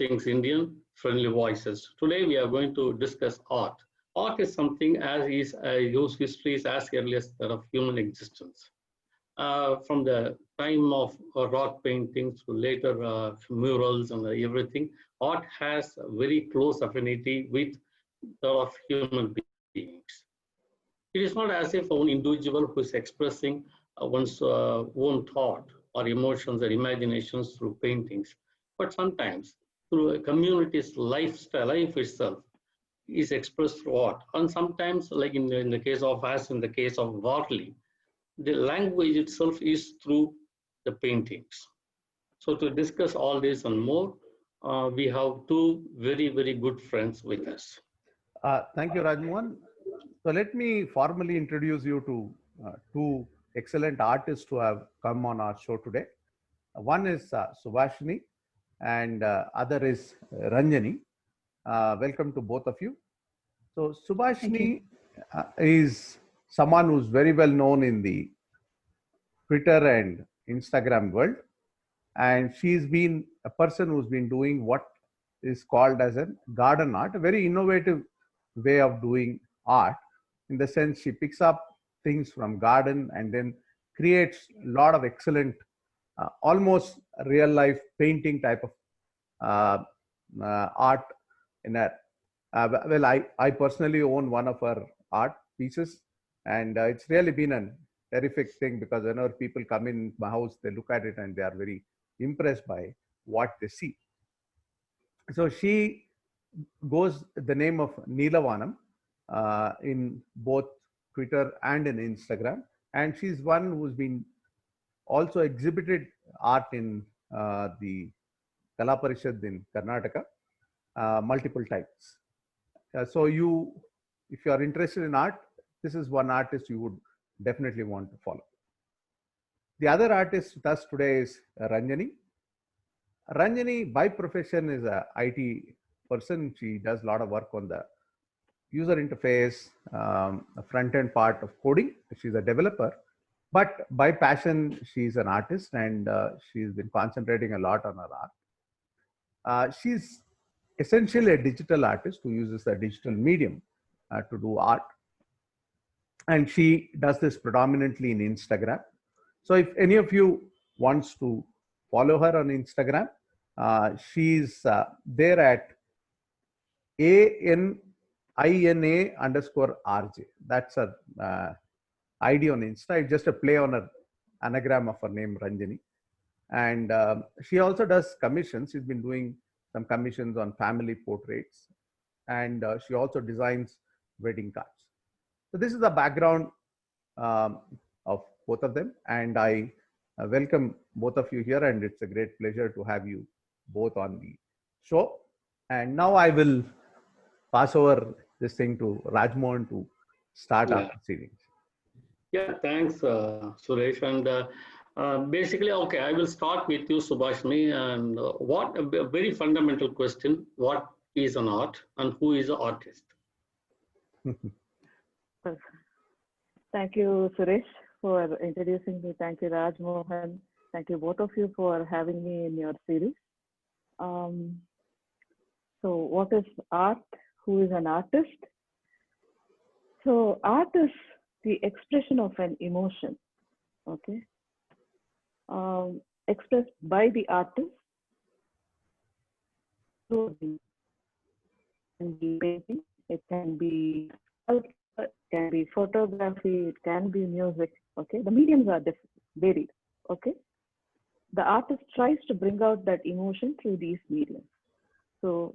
things Indian, friendly voices. Today we are going to discuss art. Art is something as is whose history is as early as that of human existence. From the time of rock paintings to later murals and everything, art has a very close affinity with that of human beings. It is not as if one individual who is expressing one's own thought or emotions or imaginations through paintings, but sometimes through a community's lifestyle, life itself is expressed through art. And sometimes, like in the case of us, in the case of Warli, the language itself is through the paintings. So to discuss all this and more, we have two very, very good friends with us. Thank you, Rajmohan. So let me formally introduce you to two excellent artists who have come on our show today. One is Subhashini and other is Ranjani. Welcome to both of you. So Subhashini is someone who's very well known in the Twitter and Instagram world. And she's been a person who's been doing what is called as a garden art, a very innovative way of doing art, in the sense she picks up things from garden and then creates a lot of excellent, almost real life painting type of art in her. Well, I personally own one of her art pieces, and it's really been a terrific thing because whenever people come in my house, they look at it and they are very impressed by what they see. So she goes the name of Neelavanam in both Twitter and in Instagram, and she's one who's been also exhibited art in the Kala Parishad in Karnataka multiple times. So if you are interested in art, this is one artist you would definitely want to follow. The other artist with us today is Ranjani. Ranjani, by profession, is a IT person. She does a lot of work on the user interface, the front end part of coding. She's a developer, but by passion, she's an artist, and she's been concentrating a lot on her art. She's essentially a digital artist who uses a digital medium to do art. And she does this predominantly in Instagram. So if any of you wants to follow her on Instagram, she's there at ANINA_RJ. That's her ID on Insta. It's just a play on her anagram of her name, Ranjani. And she also does commissions. She's been doing some commissions on family portraits. And she also designs wedding cards. So this is the background of both of them. And I welcome both of you here. And it's a great pleasure to have you both on the show. And now I will pass over this thing to Rajmohan to start our proceedings. Yeah, thanks, Suresh. And basically, okay, I will start with you, Subhashini. And what a very fundamental question: what is an art, and who is an artist? Thank you, Suresh, for introducing me. Thank you, Raj Mohan. Thank you, both of you, for having me in your series. So what is art? Who is an artist? So art is the expression of an emotion, okay? Expressed by the artist through the painting. It can be sculpture, it can be photography, it can be music, okay? The mediums are varied, okay? The artist tries to bring out that emotion through these mediums. So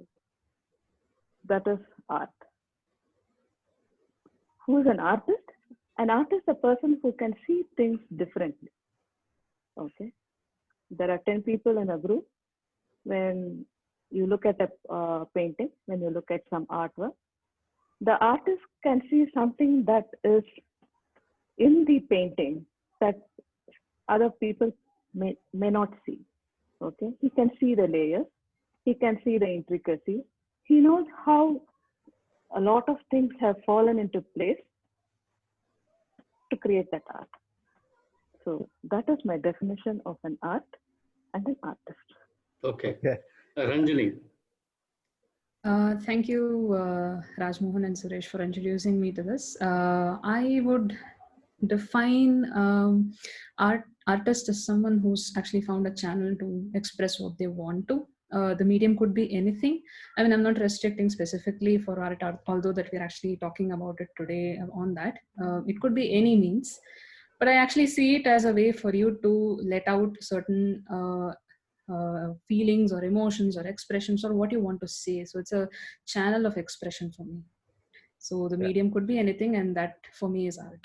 that is art. Who is an artist? An artist is a person who can see things differently. Okay. There are 10 people in a group. When you look at a painting, when you look at some artwork, the artist can see something that is in the painting that other people may not see. Okay. He can see the layers. He can see the intricacies. He knows how a lot of things have fallen into place to create that art. So that is my definition of an art and an artist. Okay. Ranjani. Thank you, Rajmohan and Suresh, for introducing me to this. I would define artist as someone who's actually found a channel to express what they want to. The medium could be anything. I mean, I'm not restricting specifically for art, although that we're actually talking about it today on that. It could be any means, but I actually see it as a way for you to let out certain feelings or emotions or expressions or what you want to say. So it's a channel of expression for me. So the Yeah. medium could be anything, and that for me is art.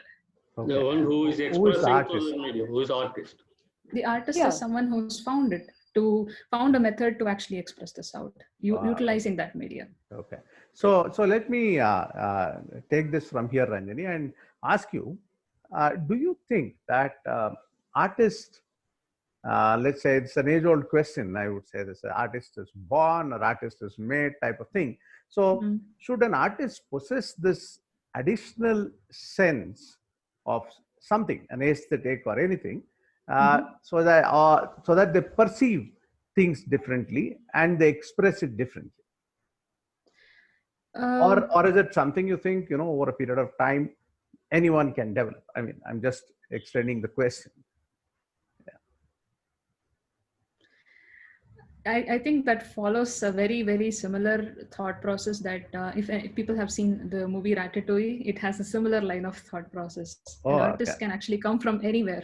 Okay. The one who is Who is the expressing through artist? the medium, who is artist. The artist Yeah. is someone who's found a method to actually express this out, utilizing that medium. Okay. So let me take this from here, Ranjani, and ask you: do you think that artists, let's say it's an age-old question, I would say this: artist is born or artist is made, type of thing. So, should an artist possess this additional sense of something, an aesthetic or anything, so that they perceive things differently and they express it differently? Or is it something you think, over a period of time anyone can develop? I mean, I'm just extending the question. I think that follows a very, very similar thought process that if people have seen the movie Ratatouille, it has a similar line of thought process. An artist can actually come from anywhere.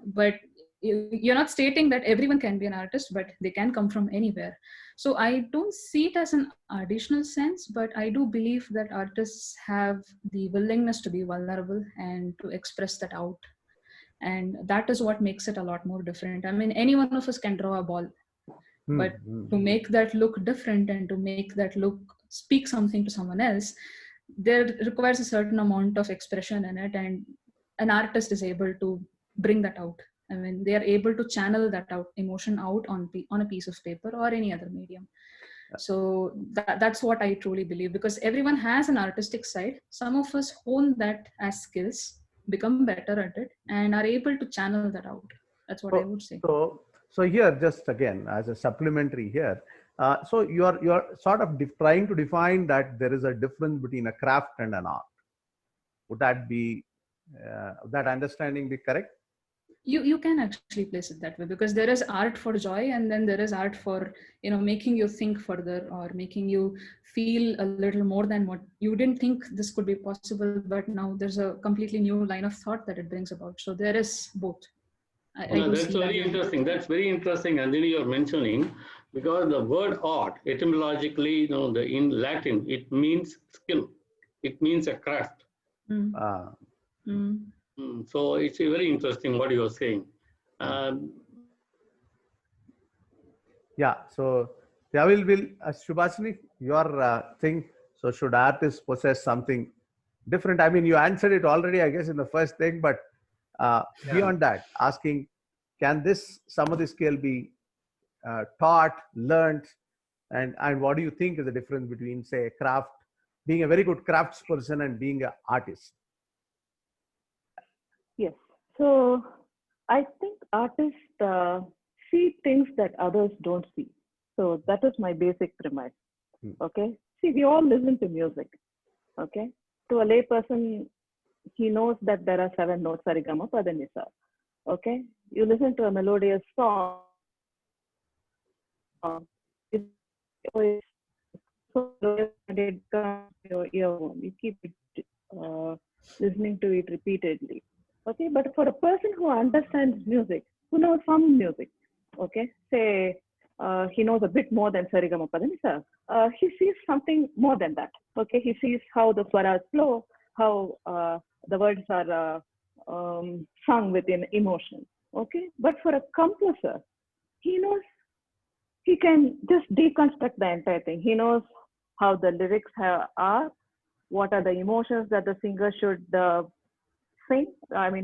But you're not stating that everyone can be an artist, but they can come from anywhere. So I don't see it as an additional sense, but I do believe that artists have the willingness to be vulnerable and to express that out. And that is what makes it a lot more different. I mean, any one of us can draw a ball, but to make that look different and to make that look speak something to someone else, there requires a certain amount of expression in it, and an artist is able to bring that out. I mean, they are able to channel that out, emotion out on a piece of paper or any other medium. So that's what I truly believe, because everyone has an artistic side. Some of us hone that as skills, become better at it, and are able to channel that out. That's what I would say. So here, just again as a supplementary here, so you're sort of trying to define that there is a difference between a craft and an art. Would that be that understanding be correct? You can actually place it that way, because there is art for joy, and then there is art for making you think further or making you feel a little more than what you didn't think this could be possible, but now there's a completely new line of thought that it brings about. So there is both. That's very interesting. That's very interesting, and then you're mentioning, because the word art etymologically, in Latin, it means skill. It means a craft. So it's very interesting what you're saying. Yeah. So will Subhashini, your thing. So should artists possess something different? I mean, you answered it already, I guess, in the first thing, but beyond that, asking, can some of this skill be taught, learned, and what do you think is the difference between, say, being a very good craftsperson and being an artist? Yes. So I think artists see things that others don't see. So that is my basic premise. Okay. See, we all listen to music. Okay. To a layperson, he knows that there are 7 notes, sarigama, padanisa. Okay. You listen to a melodious song. You keep listening to it repeatedly. Okay, but for a person who understands music, who knows some music, okay, say he knows a bit more than sarigama padanisa, he sees something more than that. Okay, he sees how the swaras flow, how the words are sung within emotion. Okay, but for a composer, he knows, he can just deconstruct the entire thing. He knows how the lyrics are, what are the emotions that the singer should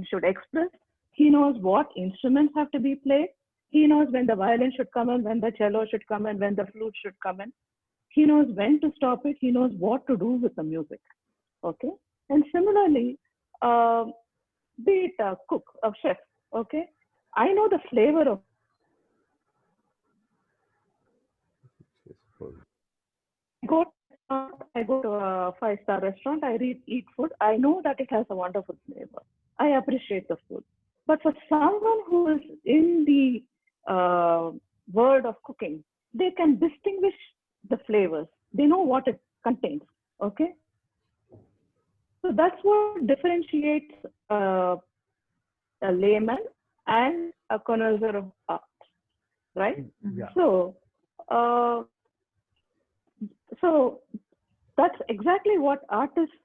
should express. He knows what instruments have to be played. He knows when the violin should come in, when the cello should come in, when the flute should come in. He knows when to stop it. He knows what to do with the music. Okay. And similarly, be it a cook, a chef. Okay. I know the flavor of I go to a 5-star restaurant, I eat food, I know that it has a wonderful flavor. I appreciate the food. But for someone who is in the world of cooking, they can distinguish the flavors. They know what it contains. Okay. So that's what differentiates a layman and a connoisseur of art, right? Yeah. So that's exactly what artists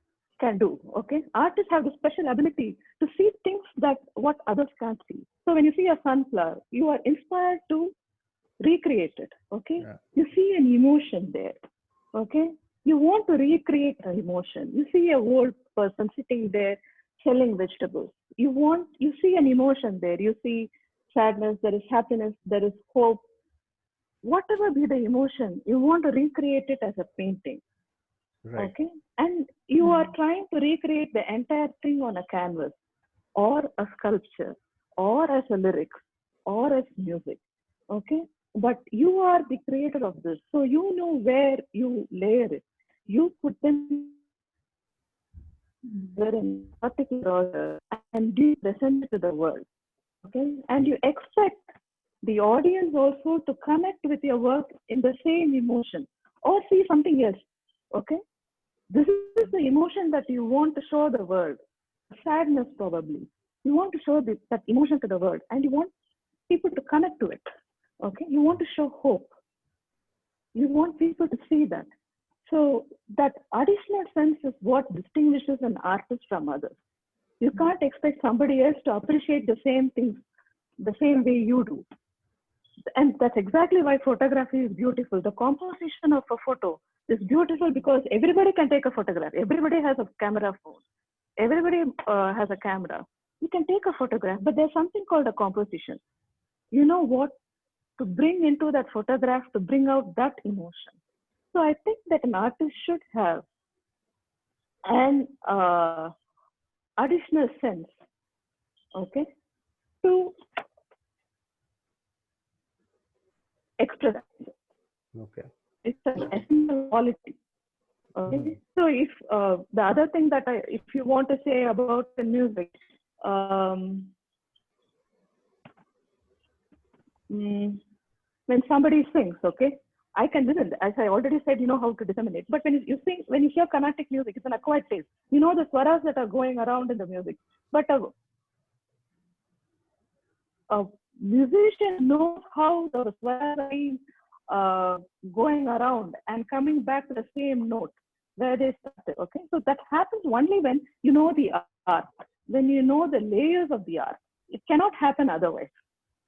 can do. Okay, artists have the special ability to see things that what others can't see. So when you see a sunflower, you are inspired to recreate it. Okay, Yeah. you see an emotion there. Okay, you want to recreate an emotion. You see a old person sitting there selling vegetables. You see an emotion there. You see sadness, there is happiness, there is hope. Whatever be the emotion, you want to recreate it as a painting. Right. Okay, and you are trying to recreate the entire thing on a canvas or a sculpture or as a lyrics or as music. Okay, but you are the creator of this, so you know where you layer it. You put them there in particular order and you present it to the world. Okay, and you expect the audience also to connect with your work in the same emotion or see something else. Okay, this is the emotion that you want to show the world. Sadness, probably. You want to show that emotion to the world and you want people to connect to it. Okay, you want to show hope. You want people to see that. So that additional sense is what distinguishes an artist from others. You can't expect somebody else to appreciate the same things the same way you do. And that's exactly why photography is beautiful. The composition of a photo is beautiful because everybody can take a photograph. Everybody has a camera phone. Everybody has a camera. You can take a photograph, but there's something called a composition. You know what to bring into that photograph to bring out that emotion. So I think that an artist should have an additional sense, okay, to express. Okay. It's an essential quality. Okay. So if the other thing that if you want to say about the music, when somebody sings, okay, I can listen. As I already said, you know how to disseminate. But when you sing, when you hear Carnatic music, it's an acquired taste. You know the swaras that are going around in the music. But a musician knows how the swaras are going around and coming back to the same note where they started. Okay, so that happens only when you know the art, when you know the layers of the art. It cannot happen otherwise.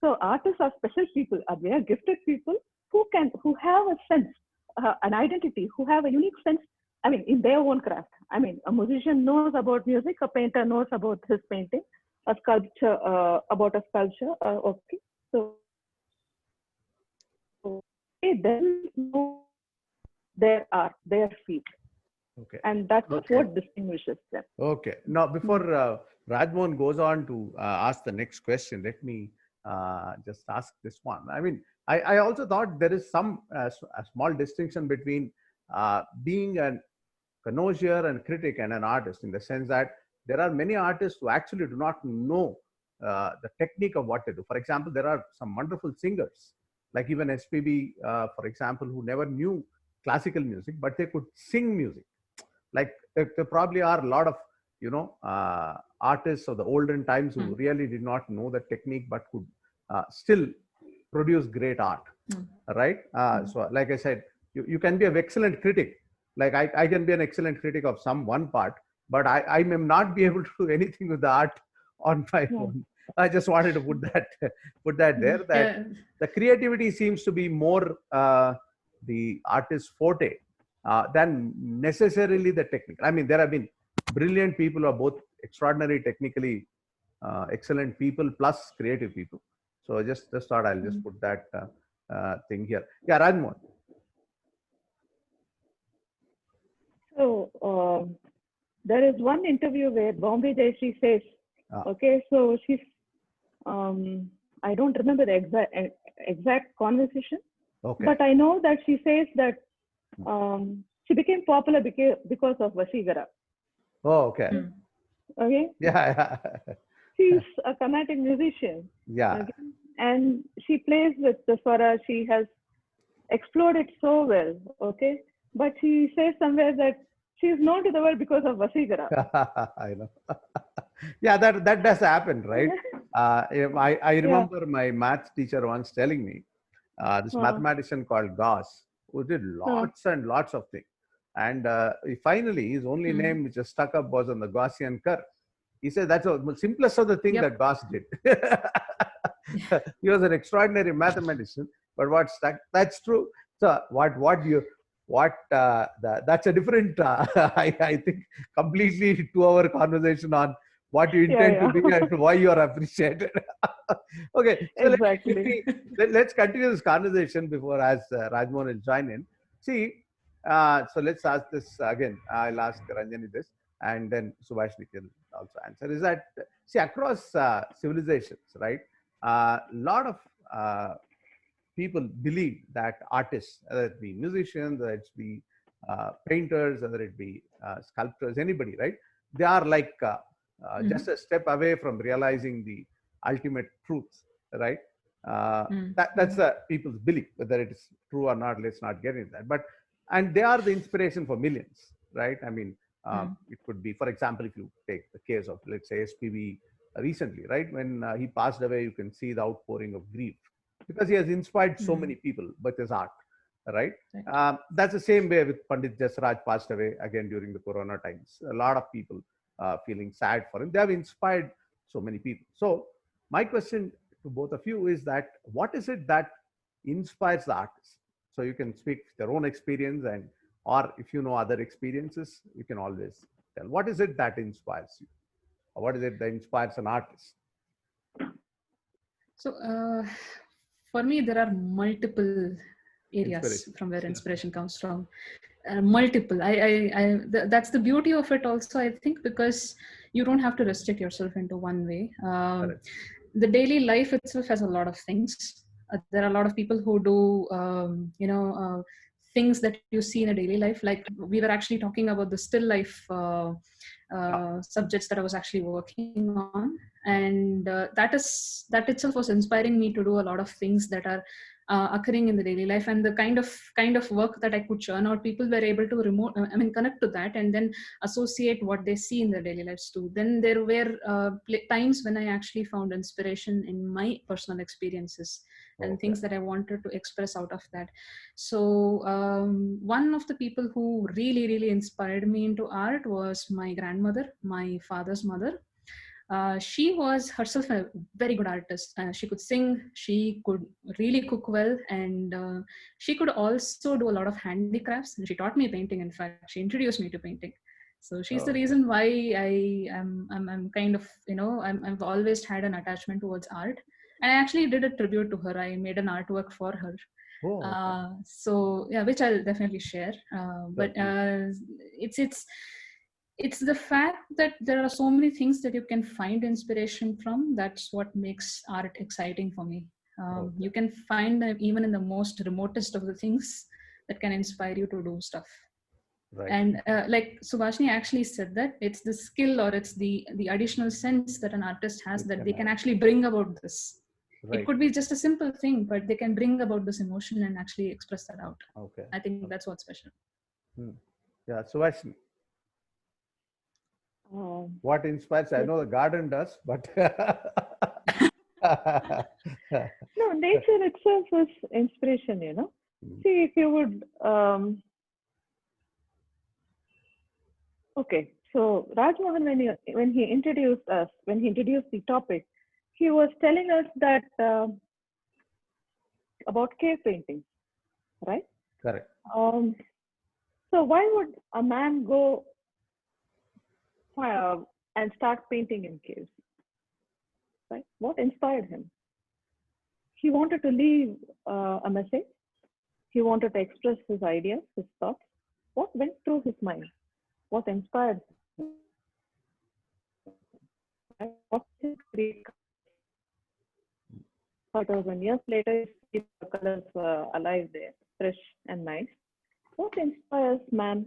So artists are special people. They are gifted people who have a sense, an identity, who have a unique sense. I mean, in their own craft. I mean, a musician knows about music. A painter knows about his painting. A sculpture about a sculpture. Okay, so they then know their art, their field, Okay. and that's what distinguishes them. Okay. Now, before Rajmohan goes on to ask the next question, let me just ask this one. I mean, I also thought there is some a small distinction between being a connoisseur and critic and an artist, in the sense that there are many artists who actually do not know the technique of what they do. For example, there are some wonderful singers, like even SPB, for example, who never knew classical music, but they could sing music. Like there probably are a lot of artists of the olden times who really did not know the technique but could still produce great art, right? So like I said, you can be an excellent critic. Like I can be an excellent critic of some one part, but I may not be able to do anything with the art on my own. I just wanted to put that there, that the creativity seems to be more the artist's forte than necessarily the technique. I mean, there have been brilliant people who are both extraordinary, technically excellent people plus creative people. So I just thought I'll just put that thing here. Yeah, Rajmohan. So there is one interview where Bombay Jayashree says, okay, so she's, I don't remember the exact conversation, but I know that she says that She became popular because of Vashigara. Oh, okay. Mm. Okay, Yeah. she's a Carnatic musician. Yeah. Okay? And she plays with the swara. She has explored it so well. Okay, but she says somewhere that she is known to the world because of Vashigara. I know. Yeah, that does happen, right? I Yeah. remember my maths teacher once telling me this Uh, mathematician called Gauss, who did uh, lots and lots of things. And finally, his only Mm. name which was stuck up was on the Gaussian curve. He said that's the simplest of the thing Yep. that Gauss did. He was an extraordinary mathematician, but what stuck? That's true. So that's a different. I think completely 2-hour conversation on what you yeah, intend to yeah. be and why you are appreciated. Okay, so Exactly. let's continue this conversation before as Rajmohan will join in. See, so let's ask this again. I'll ask Ranjani this, and then Subhashni can also answer. Is that see across civilizations, right? A lot of people believe that artists, whether it be musicians, whether it be painters, whether it be sculptors, anybody, right? They are like just a step away from realizing the ultimate truth, right? That's the people's belief. Whether it is true or not, let's not get into that. But and they are the inspiration for millions, right? I mean, it could be, for example, if you take the case of, let's say, SPV recently, right? When he passed away, you can see the outpouring of grief because he has inspired so many people with his art, right? Right. That's the same way with Pandit Jasraj passed away again during the Corona times. A lot of people feeling sad for him. They have inspired so many people. So my question to both of you is that what is it that inspires the artist? So you can speak their own experience, and or if you know other experiences, you can always tell. What is it that inspires you? Or what is it that inspires an artist? So for me, there are multiple areas Inspiration. from where inspiration comes from. Multiple. That's the beauty of it. Also, I think because you don't have to restrict yourself into one way. Correct. The daily life itself has a lot of things. There are a lot of people who do, things that you see in a daily life. Like we were actually talking about the still life subjects that I was actually working on, and that itself was inspiring me to do a lot of things that are occurring in the daily life, and the kind of work that I could churn out. People were able to connect to that, and then associate what they see in their daily lives too. Then there were times when I actually found inspiration in my personal experiences and things that I wanted to express out of that. So one of the people who really inspired me into art was my grandmother, my father's mother. She was herself a very good artist. She could sing, she could really cook well, and she could also do a lot of handicrafts. And she taught me painting. In fact, she introduced me to painting. So she's the reason why I'm kind of, I've always had an attachment towards art. And I actually did a tribute to her. I made an artwork for her. So yeah, which I'll definitely share. But it's the fact that there are so many things that you can find inspiration from. That's what makes art exciting for me. You can find them even in the most remotest of the things that can inspire you to do stuff. Right. And like Subhashni actually said, that it's the skill, or it's the additional sense that an artist has, that they can actually bring about this. It could be just a simple thing, but they can bring about this emotion and actually express that out. Okay. I think that's what's special. Yeah, Subhashni, what inspires? I know the garden does, but no, nature itself is inspiration, See, if you would, okay, so Rajmohan, when he introduced the topic, he was telling us that about cave painting, right? Correct. So why would a man go and start painting in caves? Right? What inspired him? He wanted to leave a message. He wanted to express his ideas, his thoughts. What went through his mind? What inspired him? What his create? 4,000 years later, the colors were alive there, fresh and nice. what inspires man?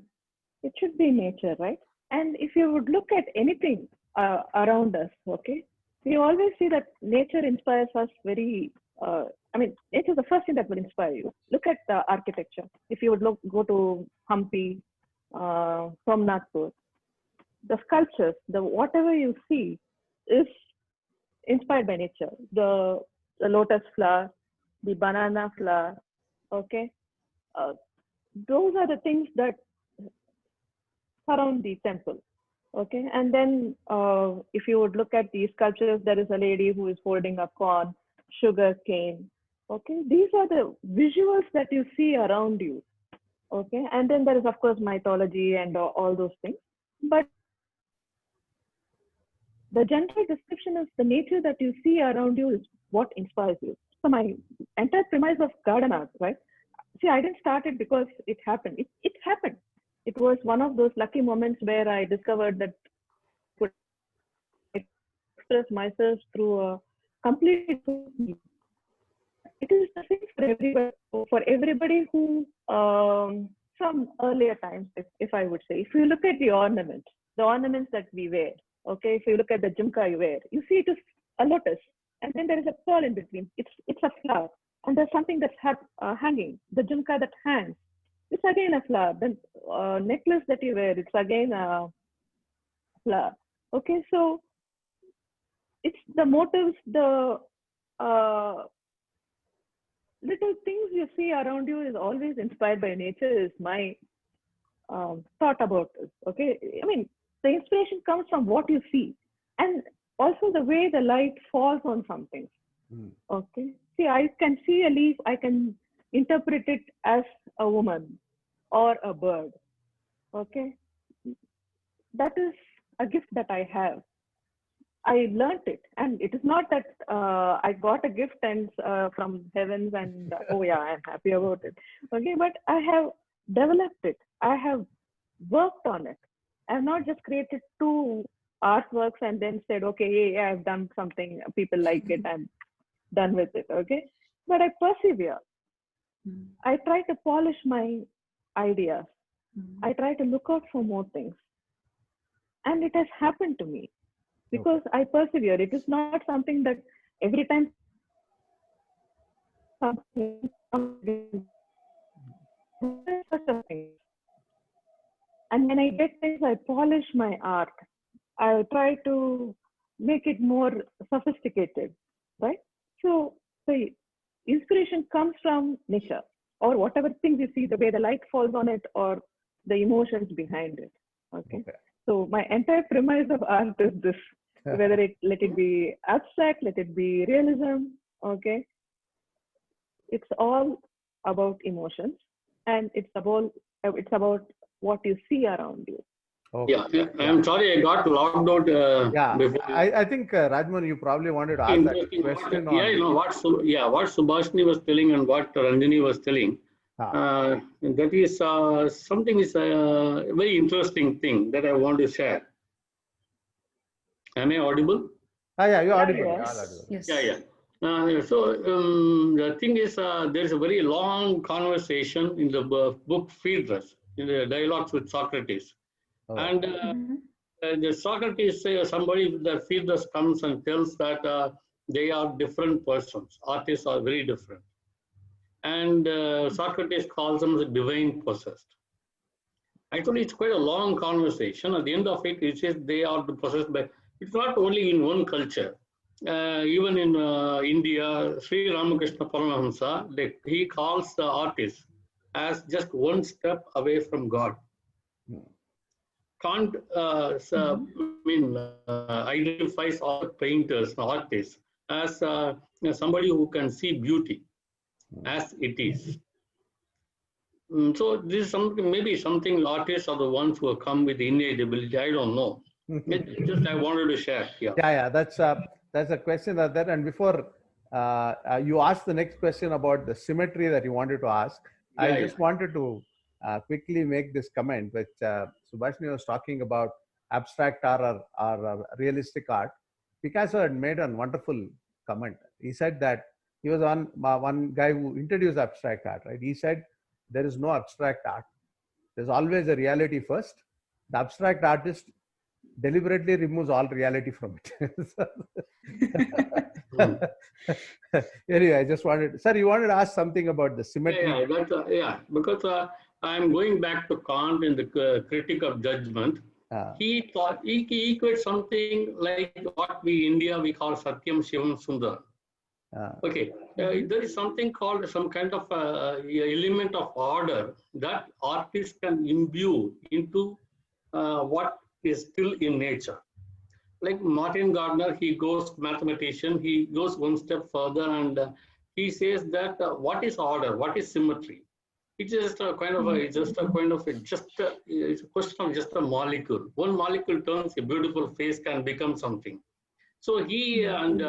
It should be nature, right? And if you would look at anything around us, okay, we always see that nature inspires us very. Nature is the first thing that will inspire you. Look at the architecture. If you would go to Hampi, Somnathpur, the sculptures, the whatever you see is inspired by nature. The lotus flower, the banana flower, okay. Those are the things that surround the temple. Okay, and then if you would look at these sculptures, there is a lady who is holding a corn, sugar cane. Okay, these are the visuals that you see around you. Okay, and then there is of course mythology and all those things. But the general description is the nature that you see around you is what inspires you. So my entire premise of garden art, right? See, I didn't start it because it happened. It happened. It was one of those lucky moments where I discovered that I could express myself through a complete. It is the same for everybody who, from earlier times, if I would say, if you look at the ornaments that we wear, okay, if you look at the jhumka you wear, you see it is a lotus, and then there is a pearl in between. It's a flower, and there's something that's hanging. The jhumka that hangs, it's again a flower. The necklace that you wear, it's again a flower. Okay, so it's the motives, the little things you see around you is always inspired by nature is my thought about this. Okay, I mean, the inspiration comes from what you see, and also the way the light falls on something. Okay, see, I can see a leaf, I can interpret it as a woman or a bird. Okay, that is a gift that I have. I learned it, and it is not that I got a gift and from heavens and oh yeah, I'm happy about it. Okay, but I have developed it. I have worked on it. I have not just created two artworks and then said, okay, yeah, I've done something. People like it. I'm done with it. Okay, but I persevere. I try to polish my ideas. I try to look out for more things, and it has happened to me. Because I persevere. It is not something that every time something and when I get things, I polish my art. I try to make it more sophisticated, right? So the inspiration comes from nature or whatever things you see, the way the light falls on it or the emotions behind it. Okay. So my entire premise of art is this. Whether let it be abstract, let it be realism, okay? It's all about emotions, and it's about what you see around you. Okay. Yeah, I'm sorry I got logged out. Before. I think Rajmohan, you probably wanted to ask that question. What Subhashini was telling and what Ranjini was telling. That is something is a very interesting thing that I want to share. Am I audible? Yeah, you're audible. Yes. Yeah. The thing is, there is a very long conversation in the book Phaedrus, in the dialogues with Socrates. And the Socrates, somebody, the Phaedrus comes and tells that they are different persons. Artists are very different. And Socrates calls them the divine possessed. Actually, it's quite a long conversation. At the end of it, it says they are possessed by. It's not only in one culture. Even in India, Sri Ramakrishna Paramahamsa, he calls the artist as just one step away from God. Kant identifies all painters, artists, as somebody who can see beauty as it is. So this is something, maybe something artists are the ones who have come with innate ability. I don't know. Just I wanted to share. Yeah. That's a question that. And before you ask the next question about the symmetry that you wanted to ask, I just wanted to quickly make this comment, which Subhashini was talking about abstract art or realistic art. Picasso had made a wonderful comment. He said that he was one guy who introduced abstract art, right? He said there is no abstract art. There's always a reality first. The abstract artist deliberately removes all reality from it. Anyway, I just wanted, sir, you wanted to ask something about the symmetry. Because I'm going back to Kant in the Critique of Judgment. He thought he equates something like what we in India we call Satyam Shivam Sundar. There is something called some kind of element of order that artists can imbue into what is still in nature. Like Martin Gardner, he goes mathematician, he goes one step further and he says that what is order, what is symmetry? It's just a kind of it's a question of just a molecule. One molecule turns a beautiful face can become something. So he and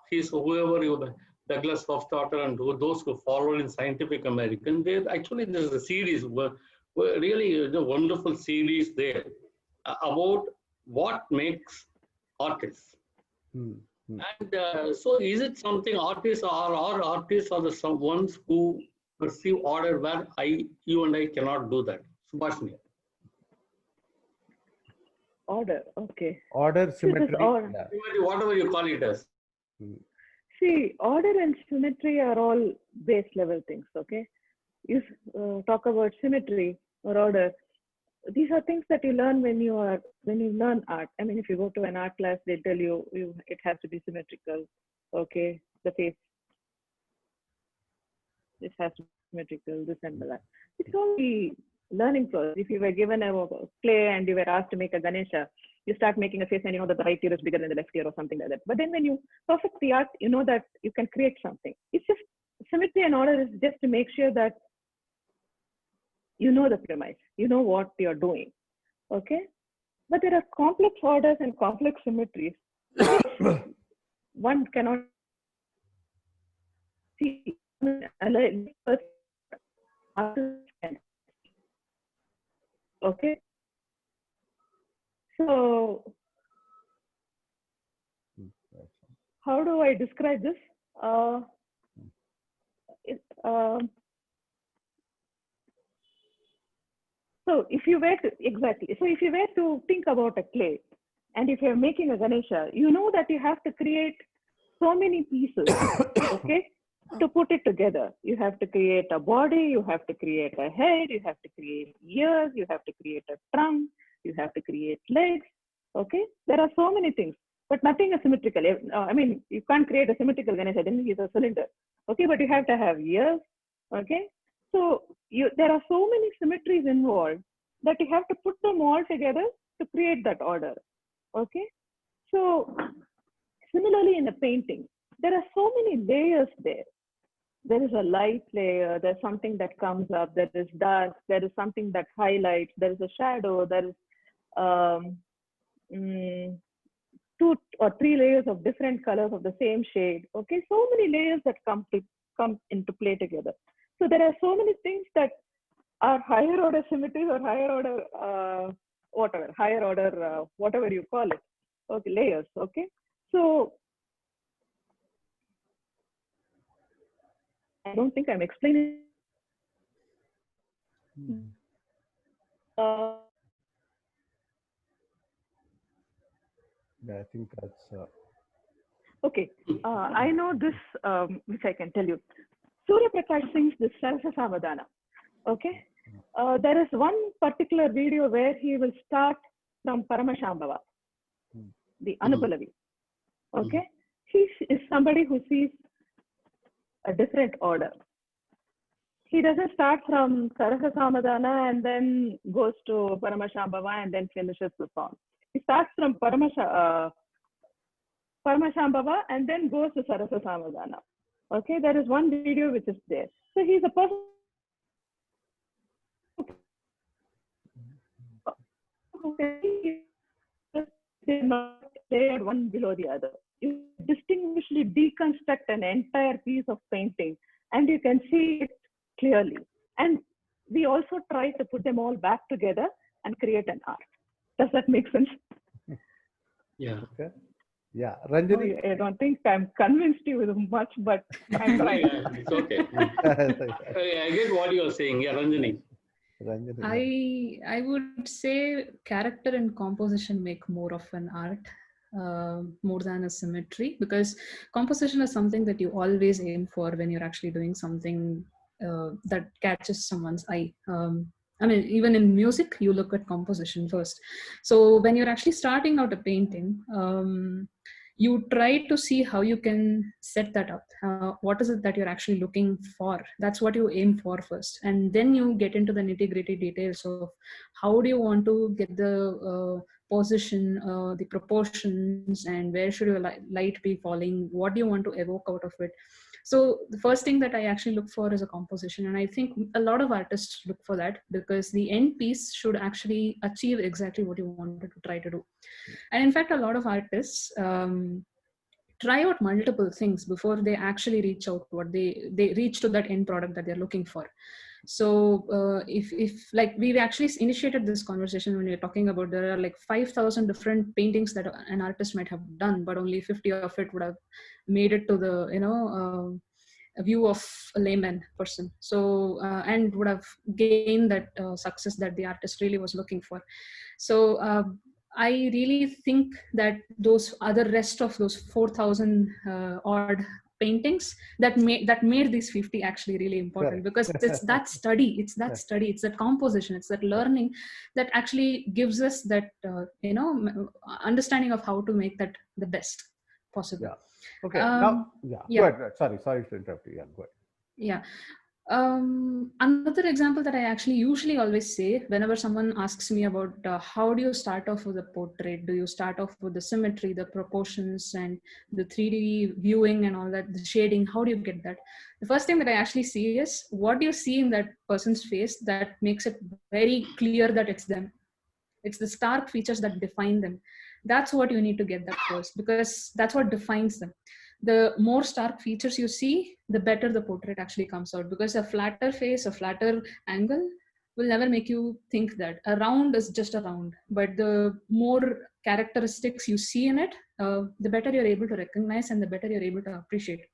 he's whoever Douglas Hofstadter and those who follow in Scientific American, there's a series were really a wonderful series there about what makes artists. And so is it something artists are the ones who perceive order where you and I cannot do that? Subhashini. Order, okay. Order, symmetry. Whatever you call it as. See, order and symmetry are all base level things, okay? You talk about symmetry or order. These are things that you learn when you learn art. I mean, if you go to an art class, they tell you it has to be symmetrical, okay? The face, this has to be symmetrical, this and that. It's all the learning process. If you were given a clay and you were asked to make a Ganesha, you start making a face and you know that the right ear is bigger than the left ear or something like that. But then when you perfect the art, you know that you can create something. It's just symmetry and order is just to make sure that you know the premise, you know what you're doing, okay? But there are complex orders and complex symmetries. One cannot see. Okay. So, how do I describe this? So if you were to think about a clay, and if you're making a Ganesha, you know that you have to create so many pieces, okay, to put it together. You have to create a body, you have to create a head, you have to create ears, you have to create a trunk, you have to create legs, okay? There are so many things, but nothing is symmetrical. I mean, you can't create a symmetrical Ganesha, then it's a cylinder, okay? But you have to have ears, okay? So there are so many symmetries involved that you have to put them all together to create that order, okay? So similarly in a painting, there are so many layers there. There is a light layer, there's something that comes up, there is dark, there is something that highlights, there is a shadow, there is 2 or 3 layers of different colors of the same shade, okay? So many layers that come into play together. So there are so many things that are higher order symmetries or higher order, whatever you call it, okay, layers, okay? So I don't think I'm explaining. Yeah, I think that's. Okay, I know this, which I can tell you. Surya Prakash sings this Sarasa Samadhana. Okay, there is one particular video where he will start from Paramashambhava, the Anupalavi. Okay, he is somebody who sees a different order. He doesn't start from Sarasa Samadhana and then goes to Paramashambhava and then finishes the song. He starts from Paramashambhava and then goes to Sarasa Samadhana. Okay, there is one video which is there. So he's a person who can not layered one below the other. You distinguishedly deconstruct an entire piece of painting and you can see it clearly. And we also try to put them all back together and create an art. Does that make sense? Yeah. Okay. Yeah, Ranjani. I don't think I'm convinced you with much, but I'm trying. Yeah, it's okay. I get what you're saying. Yeah, Ranjani. Ranjani? I would say character and composition make more of an art, more than a symmetry, because composition is something that you always aim for when you're actually doing something that catches someone's eye. I mean, even in music, you look at composition first. So when you're actually starting out a painting, you try to see how you can set that up. What is it that you're actually looking for? That's what you aim for first, and then you get into the nitty-gritty details of how do you want to get the position, the proportions, and where should your light be falling? What do you want to evoke out of it? So the first thing that I actually look for is a composition, and I think a lot of artists look for that, because the end piece should actually achieve exactly what you wanted to try to do. And in fact, a lot of artists try out multiple things before they actually reach out what they reach to that end product that they're looking for. So if like we've actually initiated this conversation when we're talking about, there are like 5,000 different paintings that an artist might have done, but only 50 of it would have made it to the a view of a layman person. So and would have gained that success that the artist really was looking for. So I really think that those other rest of those 4,000 odd paintings that made these 50 actually really important, because it's that study, it's that composition, it's that learning that actually gives us that understanding of how to make that the best possible. Yeah. Okay. Now, go ahead. Sorry to interrupt you. Yeah, go ahead. Yeah. Another example that I actually usually always say whenever someone asks me about how do you start off with a portrait, do you start off with the symmetry, the proportions, and the 3D viewing and all that, the shading, how do you get that? The first thing that I actually see is, what do you see in that person's face that makes it very clear that it's them? It's the stark features that define them. That's what you need to get that first, because that's what defines them. The more stark features you see, the better the portrait actually comes out, because a flatter face, a flatter angle will never make you think that a round is just a round. But the more characteristics you see in it, the better you're able to recognize and the better you're able to appreciate.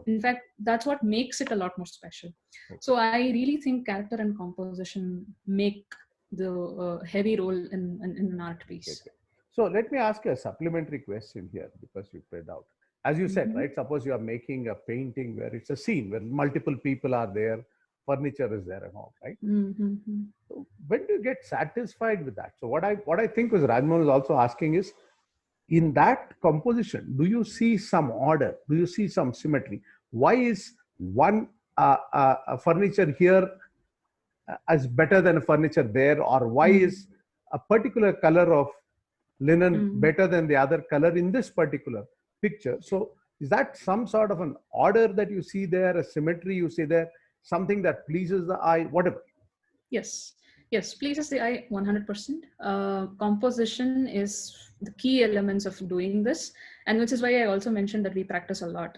In fact, that's what makes it a lot more special. So I really think character and composition make the heavy role in an art piece. Okay. So let me ask you a supplementary question here, because you spread out. As you said, right? Suppose you are making a painting where it's a scene where multiple people are there, furniture is there and all, right? So when do you get satisfied with that? So what I think was Rajmohan was also asking is, in that composition, do you see some order? Do you see some symmetry? Why is one furniture here as better than a furniture there, or why is a particular color of linen better than the other color in this particular picture? So is that some sort of an order that you see there, a symmetry you see there, something that pleases the eye, whatever? Yes, pleases the eye 100%. Composition is the key elements of doing this, and which is why I also mentioned that we practice a lot.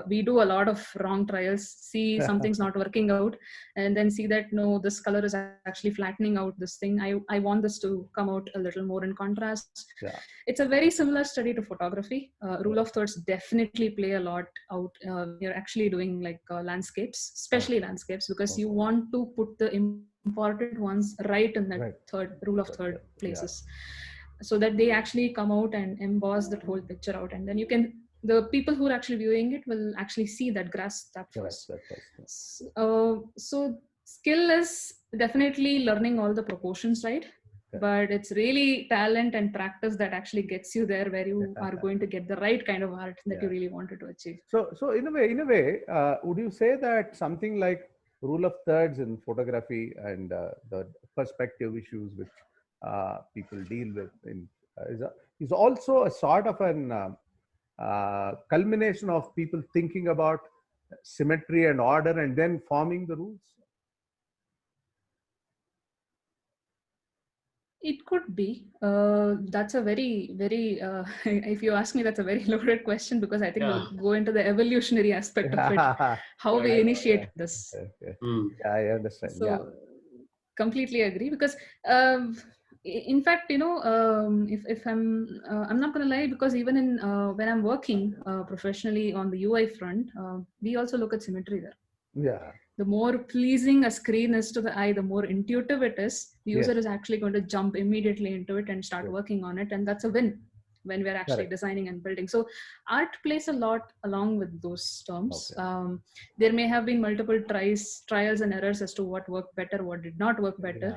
We do a lot of wrong trials, see something's not working out, and then see that, no, this color is actually flattening out this thing. I want this to come out a little more in contrast. Yeah. It's a very similar study to photography. Rule of thirds definitely play a lot out. You're actually doing like landscapes, especially landscapes, because you want to put the important ones right in that third rule of third places, so that they actually come out and emboss that whole picture out, and then you can, the people who are actually viewing it will actually see that, grasp that first. So skill is definitely learning all the proportions right, but it's really talent and practice that actually gets you there, where you are going to get the right kind of art that you really wanted to achieve. So in a way, would you say that something like rule of thirds in photography and the perspective issues which people deal with is also a sort of an culmination of people thinking about symmetry and order and then forming the rules? It could be. That's a very, very, if you ask me, that's a very loaded question, because I think we'll go into the evolutionary aspect of it, how we initiate this. Yeah, I understand. So completely agree, because in fact, if I'm not going to lie, because even in when I'm working professionally on the UI front, we also look at symmetry there. Yeah. the more pleasing a screen is to the eye, the more intuitive it is, the user is actually going to jump immediately into it and start working on it. And that's a win when we're actually designing and building. So art plays a lot along with those terms. There may have been multiple trials and errors as to what worked better, what did not work better.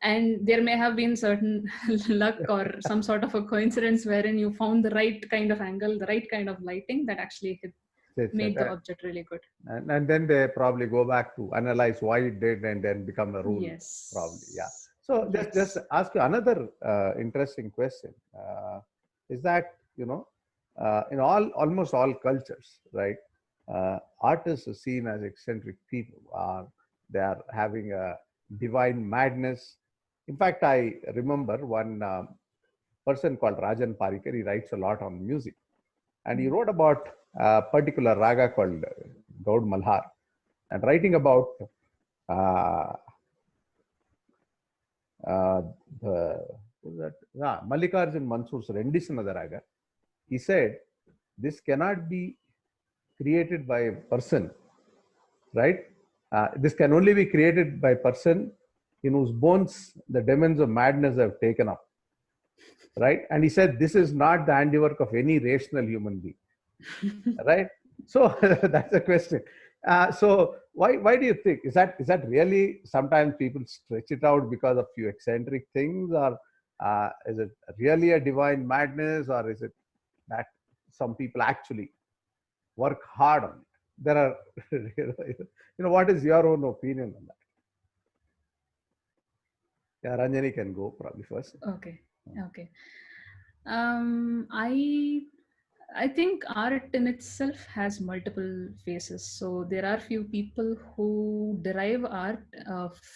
And there may have been certain luck or some sort of a coincidence wherein you found the right kind of angle, the right kind of lighting that actually made the object really good. And then they probably go back to analyze why it did and then become a rule. Probably, So just ask you another interesting question. Is that, in almost all cultures, right? Artists are seen as eccentric people. They are having a divine madness. In fact, I remember one person called Rajan Parikar. He writes a lot on music. And he wrote about a particular raga called Gaud Malhar. And writing about Mallikarjun Mansoor's rendition of the raga, he said, this cannot be created by a person, right? This can only be created by a person in whose bones the demons of madness have taken up, right? And he said, this is not the handiwork of any rational human being, right? So that's the question. So why do you think, is that really sometimes people stretch it out because of few eccentric things, or is it really a divine madness, or is it that some people actually work hard on it? There are, what is your own opinion on that? Yeah, Ranjani can go probably first. Okay. I think art in itself has multiple phases. So there are few people who derive art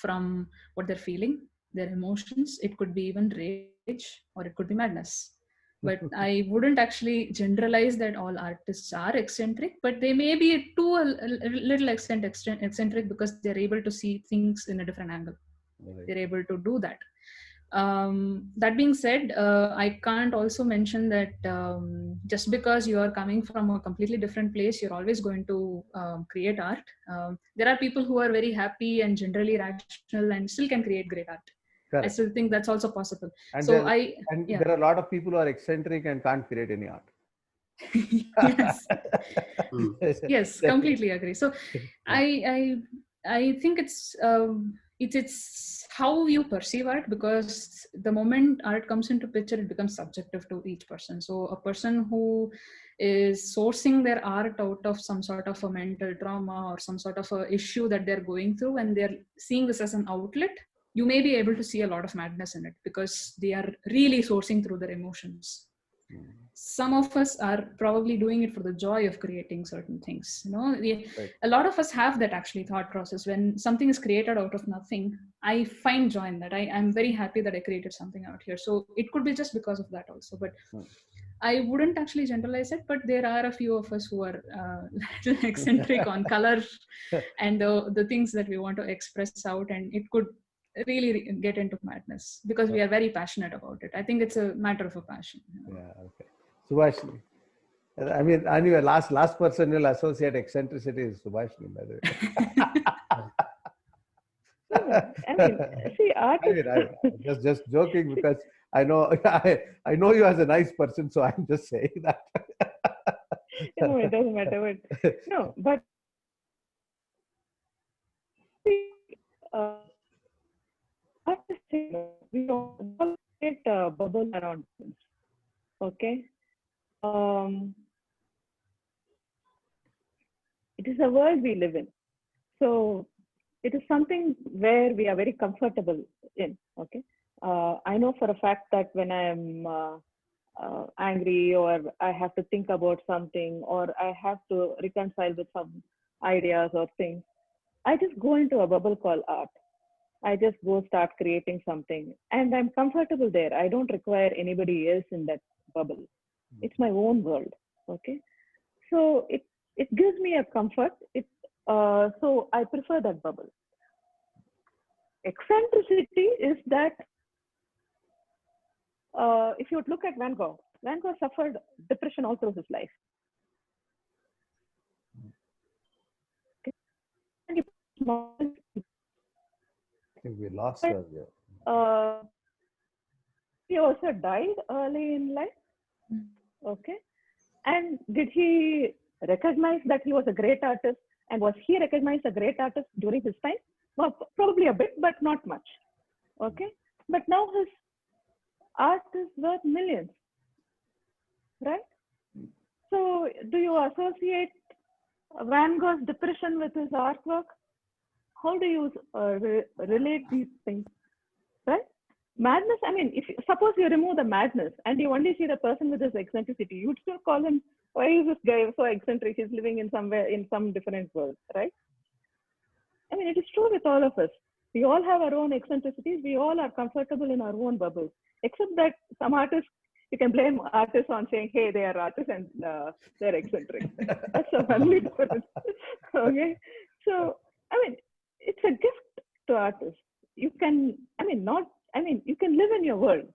from what they're feeling, their emotions. It could be even rage or it could be madness. But I wouldn't actually generalize that all artists are eccentric, but they may be to a little extent eccentric because they're able to see things in a different angle. Right. They're able to do that. That being said, I can't also mention that just because you are coming from a completely different place, you're always going to create art. There are people who are very happy and generally rational and still can create great art. Correct. I still think that's also possible. And there are a lot of people who are eccentric and can't create any art. Yes. Yes, completely agree. So I think it's how you perceive art, because the moment art comes into picture, it becomes subjective to each person. So a person who is sourcing their art out of some sort of a mental trauma or some sort of a issue that they're going through, and they're seeing this as an outlet, you may be able to see a lot of madness in it because they are really sourcing through their emotions. Some of us are probably doing it for the joy of creating certain things. Right. A lot of us have that actually thought process. When something is created out of nothing, I find joy in that. I'm very happy that I created something out here. So it could be just because of that also. But I wouldn't actually generalize it, but there are a few of us who are eccentric on color and the things that we want to express out, and it could really get into madness because we are very passionate about it. I think it's a matter of a passion. Yeah, okay. Subhashini. I mean, anyway, last person you'll associate eccentricity is Subhashini, by the way. I mean, see, art. I'm just joking because I know I know you as a nice person, so I'm just saying that. No, it doesn't matter. But no, but we don't get a bubble around things. Okay. It is a world we live in. So it is something where we are very comfortable in. Okay. I know for a fact that when I'm angry, or I have to think about something, or I have to reconcile with some ideas or things, I just go into a bubble called art. I just go start creating something, and I'm comfortable there. I don't require anybody else in that bubble. It's my own world. Okay. So it gives me a comfort. So I prefer that bubble. Eccentricity is that if you look at Van Gogh suffered depression all through his life. Okay. small. I think we lost her there. He also died early in life. Okay. And did he recognize that he was a great artist? And was he recognized a great artist during his time? Well, probably a bit, but not much. Okay. But now his art is worth millions, right? So do you associate Van Gogh's depression with his artwork? How do you relate these things, right? Madness, I mean, if suppose you remove the madness and you only see the person with his eccentricity, you'd still call him, why is this guy so eccentric? He's living in somewhere, in some different world, right? I mean, it is true with all of us. We all have our own eccentricities. We all are comfortable in our own bubbles, except that some artists, you can blame artists on saying, hey, they are artists and they're eccentric. That's the only difference. Okay. So, I mean, it's a gift to artists. You can, you can live in your world.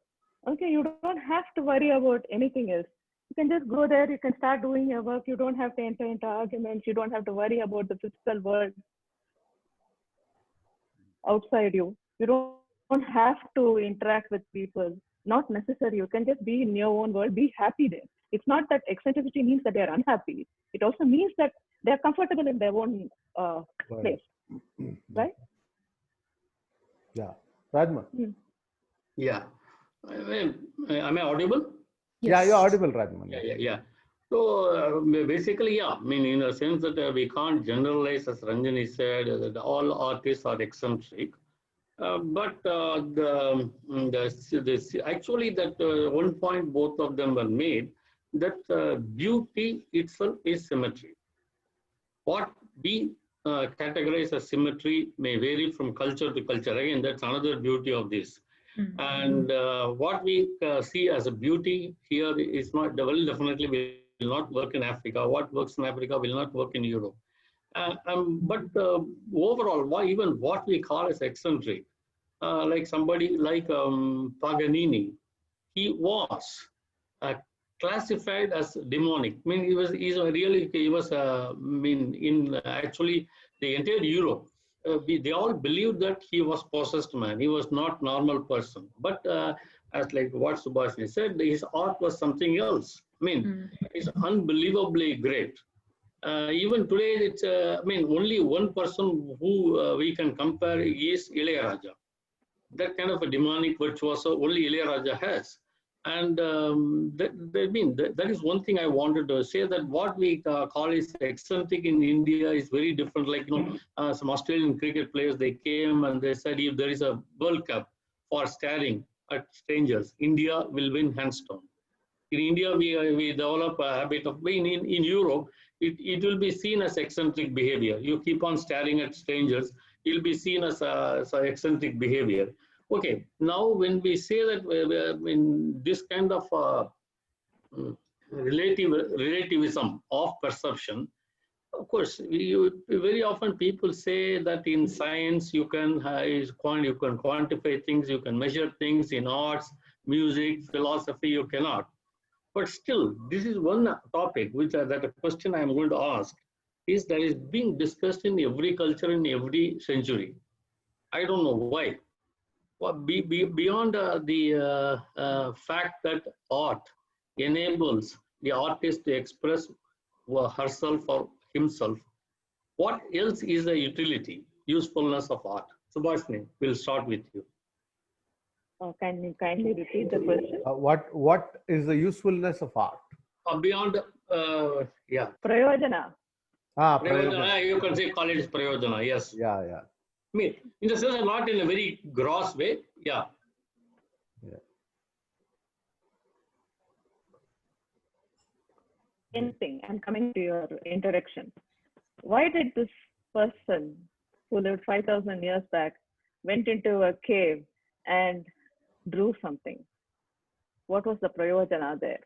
Okay. You don't have to worry about anything else. You can just go there. You can start doing your work. You don't have to enter into arguments. You don't have to worry about the physical world outside you. You don't have to interact with people. Not necessary. You can just be in your own world, be happy there. It's not that eccentricity means that they're unhappy. It also means that they're comfortable in their own place. Right? Yeah. Rajman. Yeah. Am I audible? Yes. Yeah, you're audible, Rajman. Yeah. So basically, yeah, I mean, in a sense that we can't generalize, as Ranjani said, that all artists are eccentric. Actually, that one point both of them were made, that beauty itself is symmetry. What we categorize as symmetry may vary from culture to culture. Again, that's another beauty of this. Mm-hmm. And what we see as a beauty here is not, well, definitely will not work in Africa. What works in Africa will not work in Europe. But overall, even what we call as eccentric, like somebody like Paganini, he was classified as demonic. I mean, actually the entire Europe, they all believed that he was possessed man. He was not normal person. But as like what Subhashini said, his art was something else. I mean, it's unbelievably great. Even today, it's only one person who we can compare is Ilayaraja. That kind of a demonic virtuoso only Ilayaraja has. And that is one thing I wanted to say, that what we call is eccentric in India is very different. Like, some Australian cricket players, they came and they said, if there is a World Cup for staring at strangers, India will win hands down. In India, we develop a habit of being in Europe, it will be seen as eccentric behavior. You keep on staring at strangers, you'll be seen as eccentric behavior. Okay, now when we say that in this kind of relativism of perception, of course, very often people say that in science you can quantify things, you can measure things. In arts, music, philosophy, you cannot. But still, this is one topic which that a question I am going to ask is that is being discussed in every culture in every century. I don't know why. Well, beyond the fact that art enables the artist to express herself or himself, what else is the utility, usefulness of art? Subhashini, we'll start with you. Can you kindly repeat the question? What is the usefulness of art? Beyond, yeah. Prayojana. Prayojana. You can say call it Prayojana, yes. Yeah. I mean, in the sense, not in a very gross way, yeah. Anything, I'm coming to your introduction. Why did this person who lived 5,000 years back went into a cave and drew something? What was the prayojana there?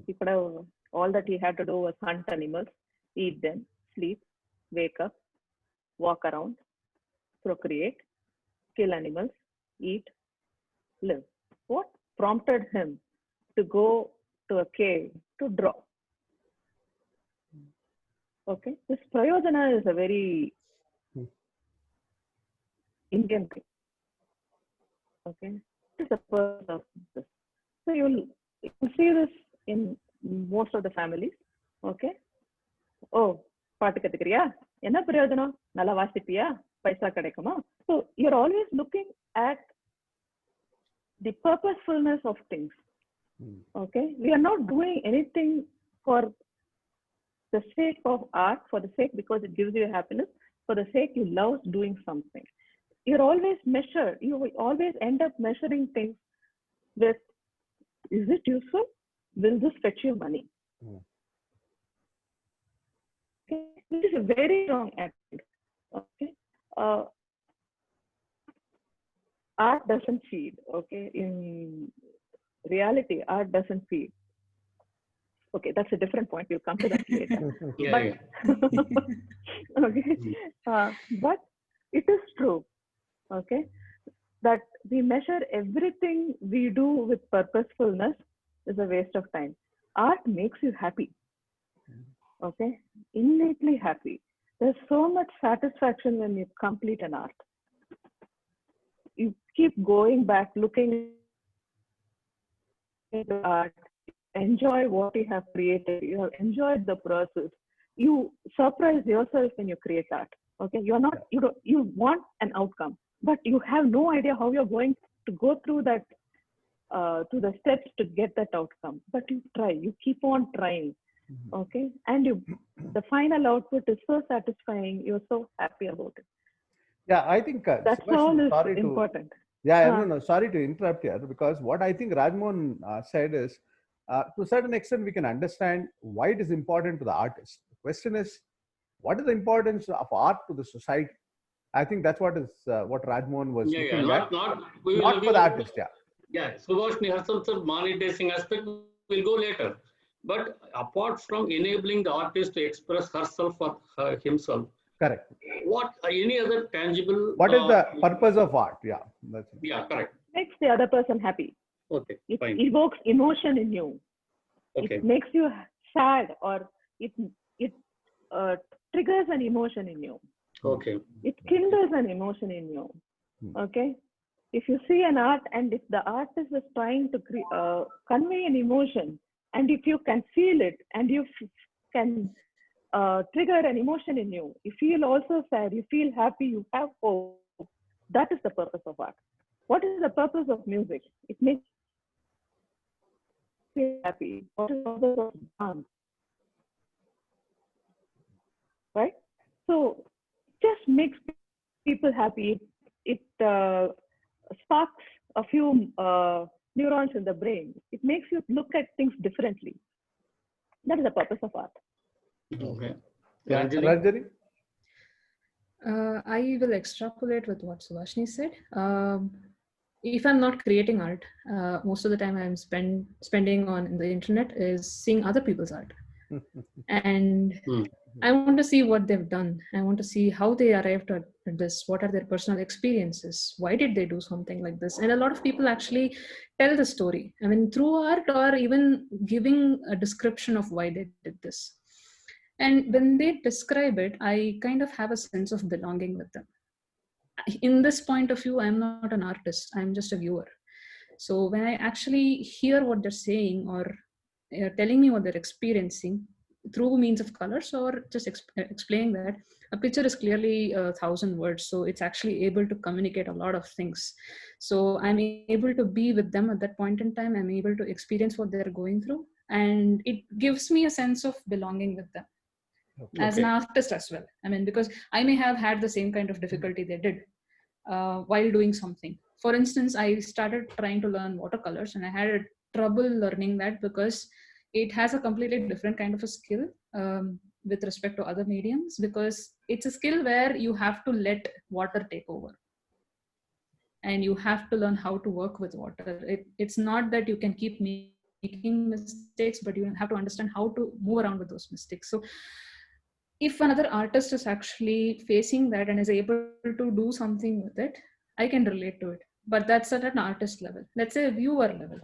He could have, all that he had to do was hunt animals, eat them, sleep, wake up, walk around, procreate, kill animals, eat, live. What prompted him to go to a cave to draw? Okay, this prayojana is a very Indian thing. Okay, it's a purpose of this. So you'll see this in most of the families. Okay. Oh, பாட்டு கத்துக்கிறியா? என்ன பிரயோஜனம்? நல்லா வாசிப்பியா? பைசா கிடைக்குமா? So you're always looking at the purposefulness of things. Okay, we are not doing anything for the sake of art, for the sake because it gives you happiness, for the sake you love doing something. You're always measured. You will always end up measuring things with, is it useful? Will this fetch you money? Okay, this is a very wrong attitude. Okay, art doesn't feed. Okay, in reality, art doesn't feed. Okay, that's a different point. We'll come to that later. Okay, but it is true. Okay, that we measure everything we do with purposefulness is a waste of time. Art makes you happy. Okay, innately happy. There's so much satisfaction when you complete an art. You keep going back, looking at the art, enjoy what you have created. You have enjoyed the process. You surprise yourself when you create art. Okay, you want an outcome, but you have no idea how you're going to go through that, to the steps to get that outcome. But you try. You keep on trying. Okay, and the final output is so satisfying. You're so happy about it. Yeah, I think that's all is important. No, sorry to interrupt here, because what I think Rajmohan said is, to a certain extent, we can understand why it is important to the artist. The question is, what is the importance of art to the society? I think that's what Rajmohan was looking at. Not for the artist, Yeah, Subhashini has some sort of monetizing aspect. We'll go later. But apart from enabling the artist to express herself or himself, correct. What any other tangible? What is the purpose of art? Yeah, that's it. Yeah, correct. Makes the other person happy. Okay, it fine. Evokes emotion in you. Okay. It makes you sad, or it triggers an emotion in you. Okay. It kindles an emotion in you. Okay. If you see an art, and if the artist is trying to convey an emotion, and if you can feel it, and you can trigger an emotion in you, you feel also sad, you feel happy, you have hope. That is the purpose of art. What is the purpose of music? It makes you feel happy. What is the purpose of dance? Right? So just makes people happy. It sparks a few neurons in the brain. It makes you look at things differently. That is the purpose of art. Okay. Ranjani? I will extrapolate with what Subhashini said. If I'm not creating art, most of the time I'm spending on the internet is seeing other people's art. And I want to see what they've done. I want to see how they arrived at this. What are their personal experiences? Why did they do something like this? And a lot of people actually tell the story. I mean, through art, or even giving a description of why they did this. And when they describe it, I kind of have a sense of belonging with them. In this point of view, I'm not an artist. I'm just a viewer. So when I actually hear what they're saying, or telling me what they're experiencing through means of colors, or just explaining that a picture is clearly 1,000 words. So it's actually able to communicate a lot of things. So I'm able to be with them at that point in time. I'm able to experience what they're going through. And it gives me a sense of belonging with them. Okay. As an artist as well. I mean, because I may have had the same kind of difficulty they did while doing something. For instance, I started trying to learn watercolors, and I had trouble learning that because it has a completely different kind of a skill with respect to other mediums, because it's a skill where you have to let water take over. And you have to learn how to work with water. It's not that you can keep making mistakes, but you have to understand how to move around with those mistakes. So if another artist is actually facing that and is able to do something with it, I can relate to it. But that's at an artist level. Let's say a viewer level.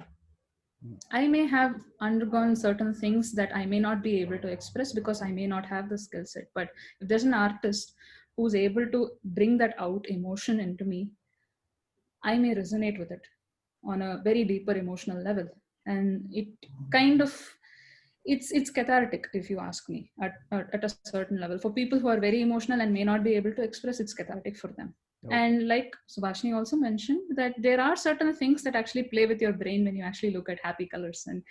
I may have undergone certain things that I may not be able to express because I may not have the skill set. But if there's an artist who's able to bring that out emotion into me, I may resonate with it on a very deeper emotional level. And it kind of, it's cathartic, if you ask me, at a certain level. For people who are very emotional and may not be able to express, it's cathartic for them. Okay. And like Subhashini also mentioned, that there are certain things that actually play with your brain when you actually look at happy colors, and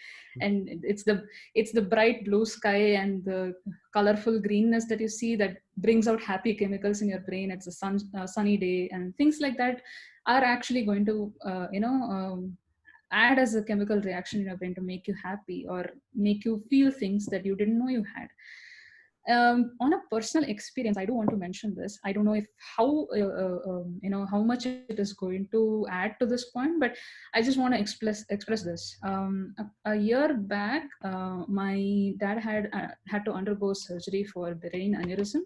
it's the bright blue sky and the colorful greenness that you see that brings out happy chemicals in your brain. It's a sunny day, and things like that are actually going to add as a chemical reaction in your brain to make you happy or make you feel things that you didn't know you had. On a personal experience, I do want to mention this. I don't know if how much it is going to add to this point, but I just want to express this. A year back, my dad had to undergo surgery for brain aneurysm.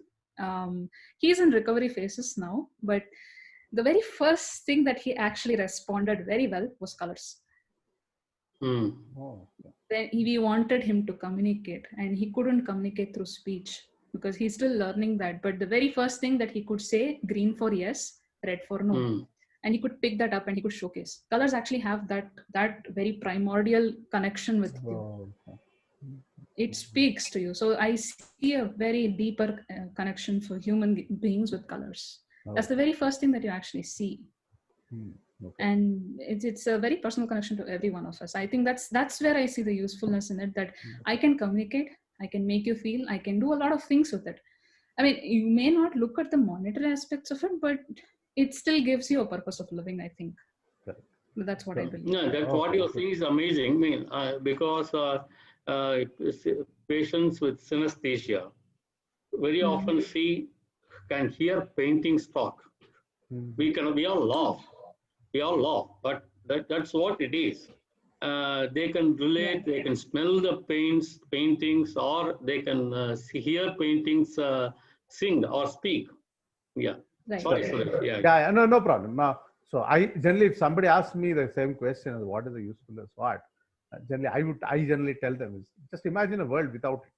He's in recovery phases now, but the very first thing that he actually responded very well was colors. Oh, okay. Then we wanted him to communicate, and he couldn't communicate through speech because he's still learning that. But the very first thing that he could say, green for yes, red for no. And he could pick that up and he could showcase. Colors actually have that very primordial connection with you. Oh, okay. It speaks to you. So I see a very deeper connection for human beings with colors. That's the very first thing that you actually see. Okay. And it's a very personal connection to every one of us. I think that's where I see the usefulness in it, that I can communicate, I can make you feel, I can do a lot of things with it. I mean, you may not look at the monetary aspects of it, but it still gives you a purpose of living, I think. Correct. That's what I believe. Yeah, that's what you're saying is amazing. I mean, because patients with synesthesia very often can hear paintings talk. We all laugh, but that's what it is. They can relate, they can smell the paintings, or they can hear paintings sing or speak. Yeah. Right. Sorry. Yeah, no problem. So I generally, if somebody asks me the same question, what is the usefulness of art? Generally, I generally tell them is just imagine a world without it.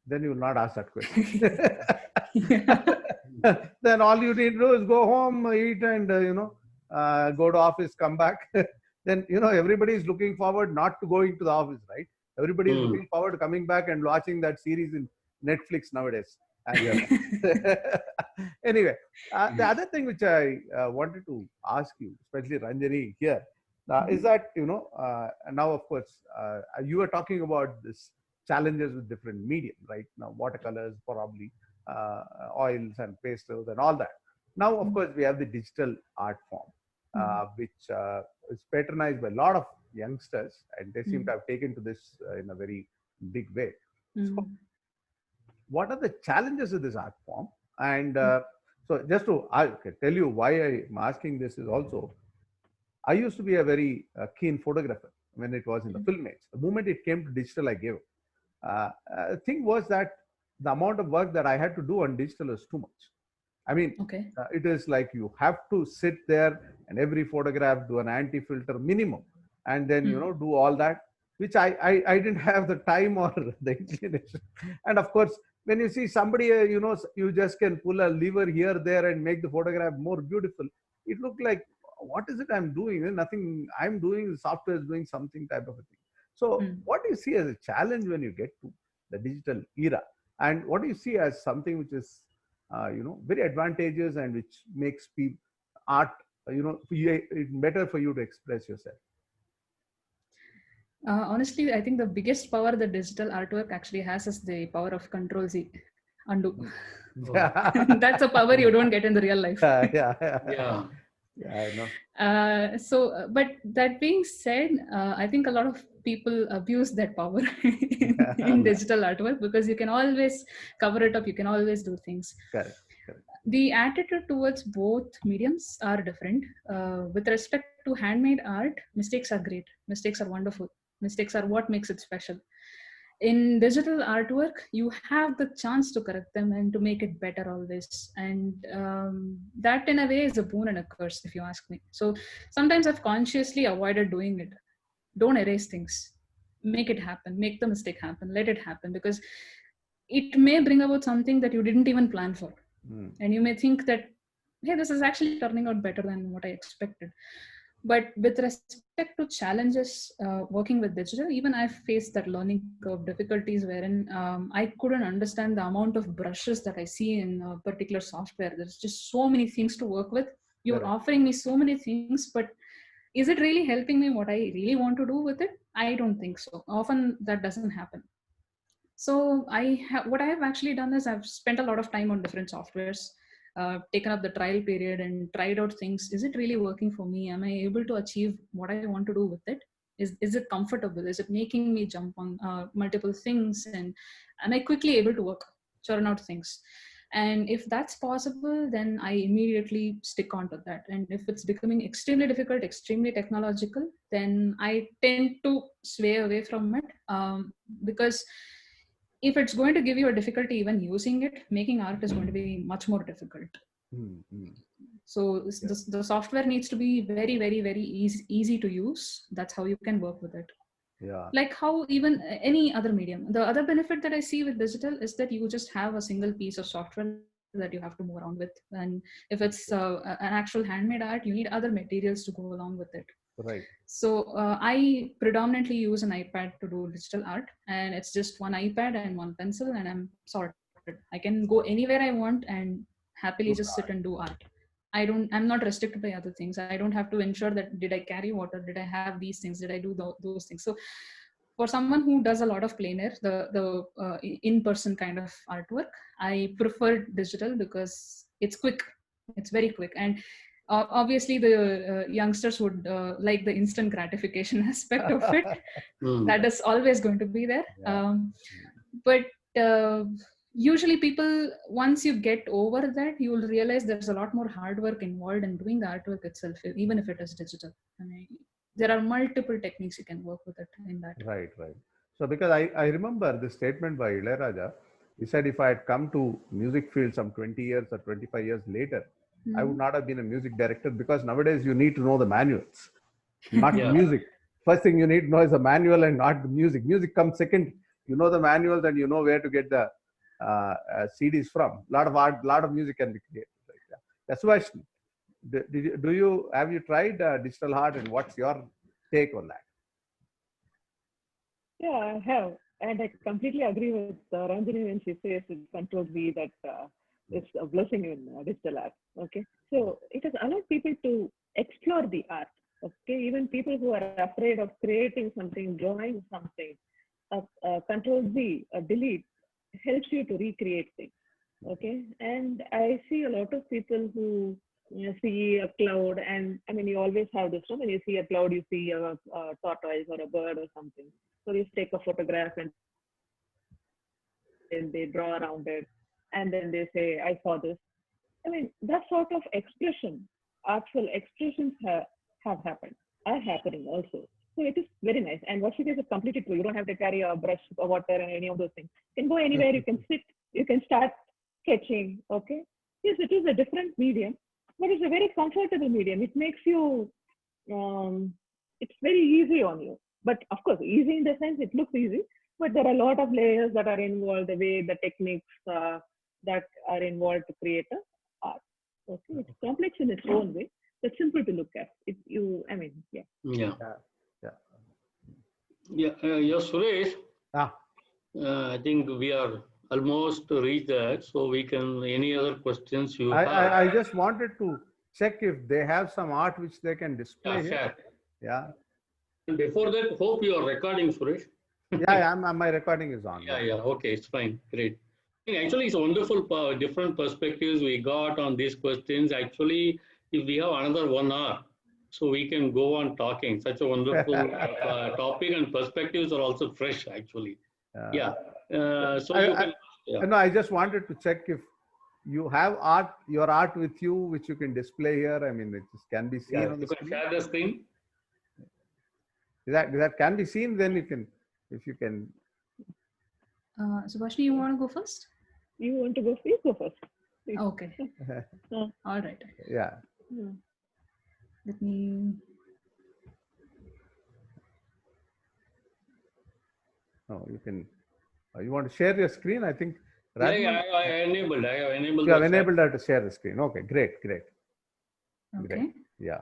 Then you will not ask that question. Then all you need to do is go home, eat, and go to office, come back. Then everybody is looking forward not to going to the office, right? Everybody is looking forward to coming back and watching that series in Netflix nowadays. Anyway, the other thing which I wanted to ask you, especially Ranjani here, is that now of course you were talking about this challenges with different medium, right? Now watercolors, probably oils and pastels and all that. Now of course we have the digital art form, which is patronized by a lot of youngsters, and they seem to have taken to this in a very big way. So what are the challenges of this art form? And so just to tell you why I'm asking this is also, I used to be a very keen photographer when it was in the film age. The moment it came to digital, I gave up. The thing was that the amount of work that I had to do on digital is too much. I mean, it is like you have to sit there and every photograph do an anti-filter minimum, and then do all that, which I didn't have the time or the inclination. And of course, when you see somebody, you just can pull a lever here, there, and make the photograph more beautiful. It looked like, what is it I'm doing? Nothing I'm doing, the software is doing something type of a thing. So what do you see as a challenge when you get to the digital era? And what do you see as something which is, very advantageous and which makes art, better for you to express yourself? Honestly, I think the biggest power that digital artwork actually has is the power of Control-Z, undo. That's a power you don't get in the real life. Yeah, I know. But that being said, I think a lot of people abuse that power in digital artwork, because you can always cover it up, you can always do things. Correct. The attitude towards both mediums are different. With respect to handmade art, mistakes are great. Mistakes are wonderful. Mistakes are what makes it special. In digital artwork, you have the chance to correct them and to make it better always. And that in a way is a boon and a curse, if you ask me. So sometimes I've consciously avoided doing it. Don't erase things. Make it happen. Make the mistake happen. Let it happen, because it may bring about something that you didn't even plan for. And you may think that, hey, this is actually turning out better than what I expected. But with respect to challenges working with digital, even I've faced that learning curve difficulties wherein I couldn't understand the amount of brushes that I see in a particular software. There's just so many things to work with. You're offering me so many things, but is it really helping me what I really want to do with it? I don't think so. Often that doesn't happen. So what I have actually done is I've spent a lot of time on different softwares, taken up the trial period and tried out things. Is it really working for me? Am I able to achieve what I want to do with it? Is it comfortable? Is it making me jump on multiple things? And am I quickly able to churn out things? And if that's possible, then I immediately stick on to that. And if it's becoming extremely difficult, extremely technological, then I tend to sway away from it, because if it's going to give you a difficulty even using it, making art is going to be much more difficult. So the software needs to be very, very, very easy to use. That's how you can work with it. Yeah. Like how even any other medium. The other benefit that I see with digital is that you just have a single piece of software that you have to move around with. And if it's an actual handmade art, you need other materials to go along with it. Right. So I predominantly use an iPad to do digital art, and it's just one iPad and one pencil, and I'm sorted. I can go anywhere I want and happily just sit and do art. I'm not restricted by other things. I don't have to ensure that did I carry water, did I have these things, did I do those things. So for someone who does a lot of plein air, the in-person kind of artwork, I prefer digital because it's quick. It's very quick. And obviously the youngsters would like the instant gratification aspect of it. That is always going to be there. But usually people, once you get over that, you will realize there's a lot more hard work involved in doing the artwork itself, even if it is digital. I mean, there are multiple techniques you can work with it in that. Right. So because I remember this statement by Ilayaraja, he said if I had come to music field some 20 years or 25 years later, I would not have been a music director, because nowadays you need to know the manuals, not the music. First thing you need to know is the manual and not the music. Music comes second. You know the manuals and you know where to get the CDs from. A lot of art, lot of music can be created. Right? That's why. Have you tried digital art, and what's your take on that? Yeah, I have. And I completely agree with Ranjini when she says it controls me that it's a blessing in digital art. Okay. So it has allowed people to explore the art. Okay. Even people who are afraid of creating something, drawing something, control Z, delete helps you to recreate things. Okay. And I see a lot of people who see a cloud, and I mean, you always have this, when you see a cloud, you see a tortoise or a bird or something. So you take a photograph and then they draw around it, and then they say, I saw this. I mean, that sort of expression, artful expressions have happened, are happening also. So it is very nice. And what she says is completely true. You don't have to carry a brush or water and any of those things. You can go anywhere, you can sit, you can start sketching. Okay. Yes, it is a different medium, but it's a very comfortable medium. It makes you, it's very easy on you. But of course, easy in the sense it looks easy, but there are a lot of layers that are involved, the way, the techniques that are involved to create a art. Okay, it's complex in its own way, but simple to look at. Suresh. I think we are almost reached that, so we can. Any other questions you have? I just wanted to check if they have some art which they can display here. Yeah. Before that, hope you are recording, Suresh. Yeah, my recording is on. Yeah. Okay, it's fine. Great. Actually, it's wonderful different perspectives we got on these questions. Actually, if we have another 1 hour, so we can go on talking. Such a wonderful topic, and perspectives are also fresh, actually. I just wanted to check if you have your art with you, which you can display here. I mean, it can be seen on the screen. Share the screen. That can be seen, then you can, if you can. Subhashini, you want to go first? You want to go first? Go first. Please. Okay. All right. Yeah. Let me. No, you can. You want to share your screen? I think. Yeah, Rajman, I enabled. I have enabled. you have the chat. enabled her to share the screen. Okay, great, great. Okay. Great. Yeah.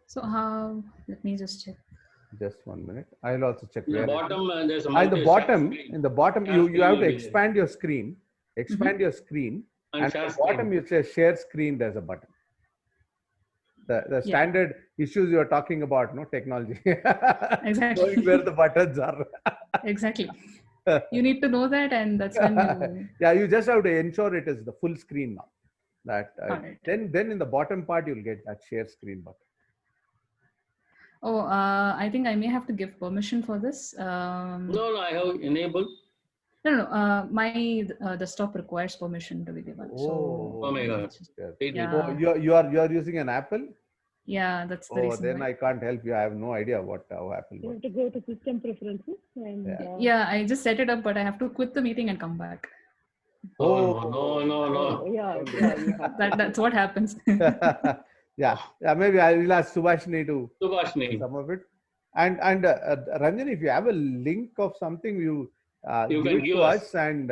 So how? Let me just check. Just 1 minute. I'll also check In the where. bottom, there's a In the bottom, screen. in the bottom, Share you screen have will to be there. expand your screen. Expand your screen, and share at the bottom screen. you say share screen. There's a button. The Yeah. standard issues you are talking about, no technology. Exactly. Knowing where the buttons are. Exactly. You need to know that, and that's when you. Yeah, you just have to ensure it is the full screen now. That Alright. then in the bottom part you'll get that share screen button. Oh, I think I may have to give permission for this. No, I have enabled. No. My desktop requires permission to be given. So. Oh my God. let's just- Yes. Yeah. Oh, you are using an Apple? Yeah, that's the Oh, reason. then why. I can't help you. I have no idea how Apple You works. have to go to system preferences and Yeah. Yeah, I just set it up, but I have to quit the meeting and come back. Oh, no. yeah, Don't do yeah, you have to. That's what happens. Yeah, maybe I will ask Subhashini to Subhashini. some of it. And Ranjan, if you have a link of something, you You give can it give to us. us, and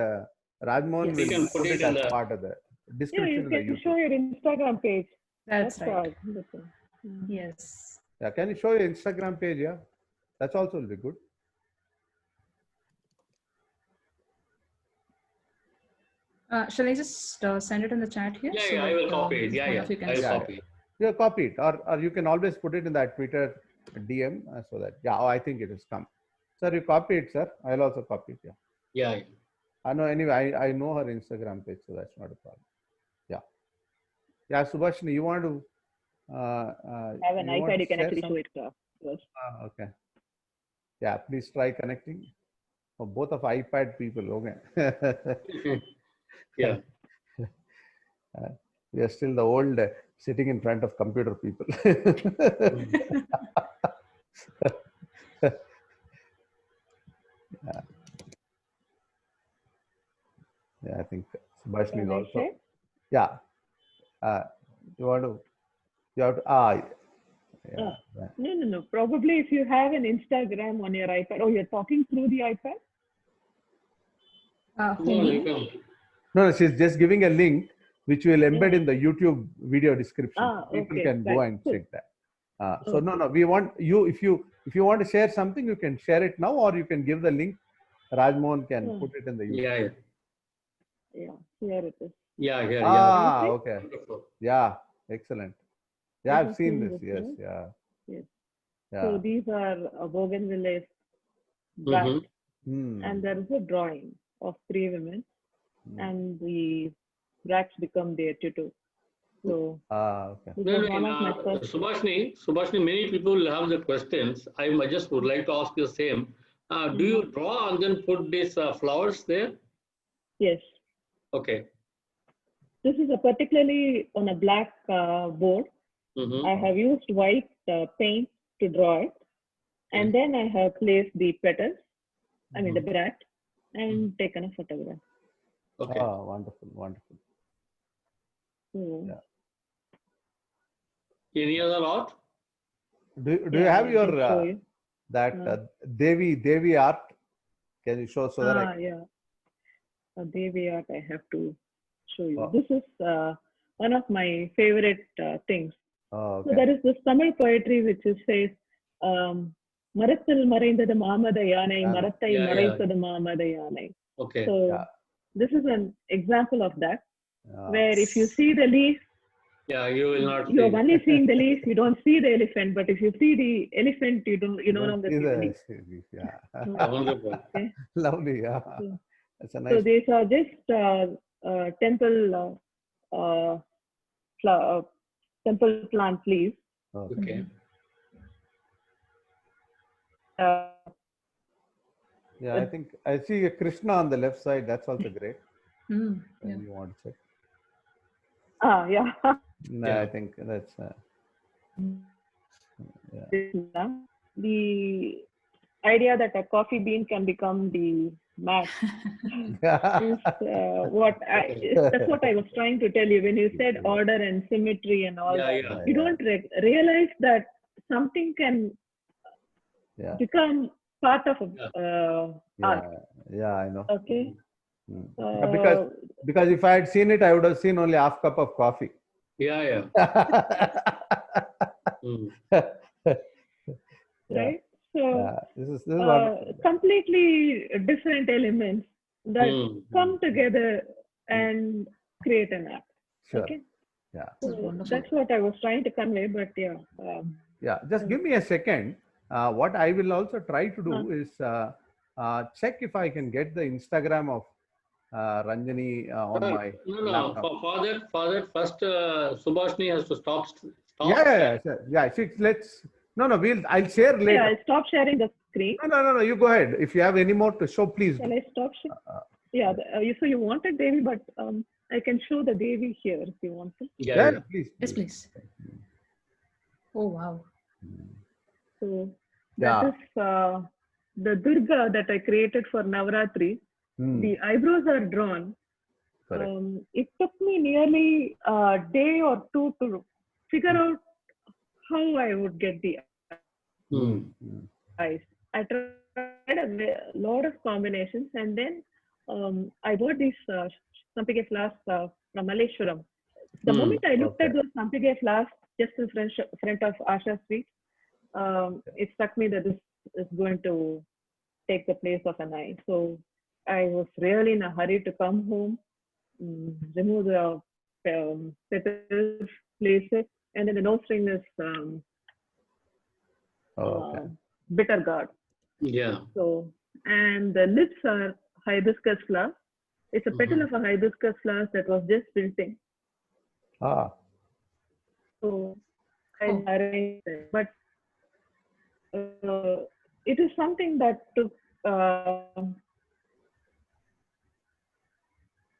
Rajmohan Yes. We can will put put it it in as the- part of the Yeah, description you in the can YouTube. show your Instagram page. That's right. the thing. Yes. Yeah, can you show your Instagram page? Yeah, that's also will be good. Shall I just send it in the chat here? Yeah, so I will that, copy it. Yeah, one yeah. of you can I will see? copy it. Yeah, copy it, or you can always put it in that Twitter DM so that I think it has come. Sir, you copy it, sir. I'll also copy it. Yeah. Yeah. I know. Anyway, I know her Instagram page, so that's not a problem. Yeah. Yeah, Subhashini, you want to? Have an you want iPad, to you can share actually some- show it to us. Okay. Yeah, please try connecting. Oh, both of iPad people. Okay. Yeah. We are still the old sitting in front of computer people. Yeah, I think Subhashini is Can I also. share? Yeah. You want to? You have to. Yeah. No. Probably if you have an Instagram on your iPad, or you're talking through the iPad. No, you can. No, she's just giving a link which we'll embed in the YouTube video description. People Okay, can go right, and cool. check that. So no, we want you, if you want to share something, you can share it now, or you can give the link. Rajmohan can put it in the YouTube. Yeah. Yeah, here it is. Yeah. Okay. Wonderful. Yeah, excellent. Yeah, You I've can seen see this. this, Yes, right? yeah. Yes. Yeah. So these are bougainvillea bracts, Mhm. and there is a drawing of 3 women, and the bracts become their tutu. So Okay. this No, was one of my first. Subhashini, many people will have the questions. I just would like to ask you the same. Do you draw and then put these flowers there? Yes. Okay. This is a particularly on a black board. Mhm. I have used white paint to draw it, and then I have placed the petals, the bract, and taken a photograph. Okay. Oh, wonderful. So, Yeah. Any other art? Do you yeah, have I your can show you. that Devi art? Can you show so that I Yeah. A Devi art I have to show you. Oh. This is one of my favorite things. Oh, So okay. there is this Tamil poetry which says, மரத்தில் மறைந்தது மாமத யானை, மரத்தை மறைத்தது மாமத யானை. Okay. So Yeah. this is an example of that, where if you see the leaf, Yeah, you will not you're see. only seeing the leaf, you don't see the elephant. But if you see the elephant, you no longer see the leaf. Yeah. Wonderful. Okay. Lovely. Yeah. Yeah. That's a So nice. these are just temple temple plant leaves. Okay. Yeah, I think I see a Krishna on the left side. That's also great. Yeah. You want to check? Yeah. No, Yeah. I think that's. The idea that a coffee bean can become the mat is that's what I was trying to tell you when you said order and symmetry and all that. Yeah. You don't realize that something can Yeah. become part of art. Yeah, I know. Okay. Yeah, because if I had seen it, I would have seen only half cup of coffee. Yeah. Mm. Right. So this is wonderful. completely different elements that come together and create an art. Sure. Okay. Yeah. So that's what I was trying to convey, but yeah. Yeah, just give me a second. What I will also try to do is check if I can get the Instagram of Ranjani on my laptop. For that first Subhashini has to stop. Yeah. Let's. I'll share later. Yeah, I'll stop sharing the screen. No. You go ahead. If you have any more to show, please. Can I stop sharing? So you wanted Devi, but I can show the Devi here if you want to. Yeah. Please. Yes, please. Oh wow. So that is the Durga that I created for Navaratri. The eyebrows are drawn. It took me nearly a day or two to figure out how I would get the eyes. I tried a lot of combinations, and then I bought these Sampige flasks from Malleshwaram. The moment I looked at those Sampige flasks just in front of Asha Street, it struck me that this is going to take the place of an eye. So I was really in a hurry to come home, remove the petals, place it, and then the nose ring is bitter gourd. Yeah. So, and the lips are hibiscus flower. It's a petal of a hibiscus flower that was just wilting. So I arranged it, but it is something that took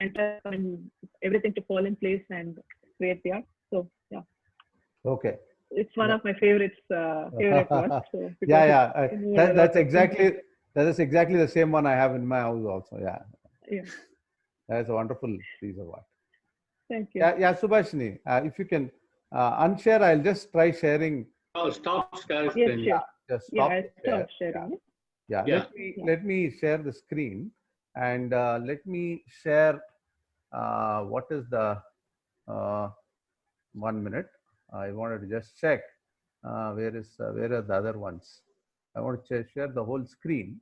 and everything to fall in place and create the art. So yeah. Okay. It's one of my favorites. Favorite ones. So That's exactly the same one I have in my house also. Yeah. That's a wonderful piece of art. Thank you. Yeah, Subhashini, if you can unshare, I'll just try sharing. Oh, stop sharing. Yes, sure. Just stop. Stop sharing. Yeah. Let me share the screen, and let me share. What is the 1 minute? I wanted to just check where are the other ones. I want to share the whole screen.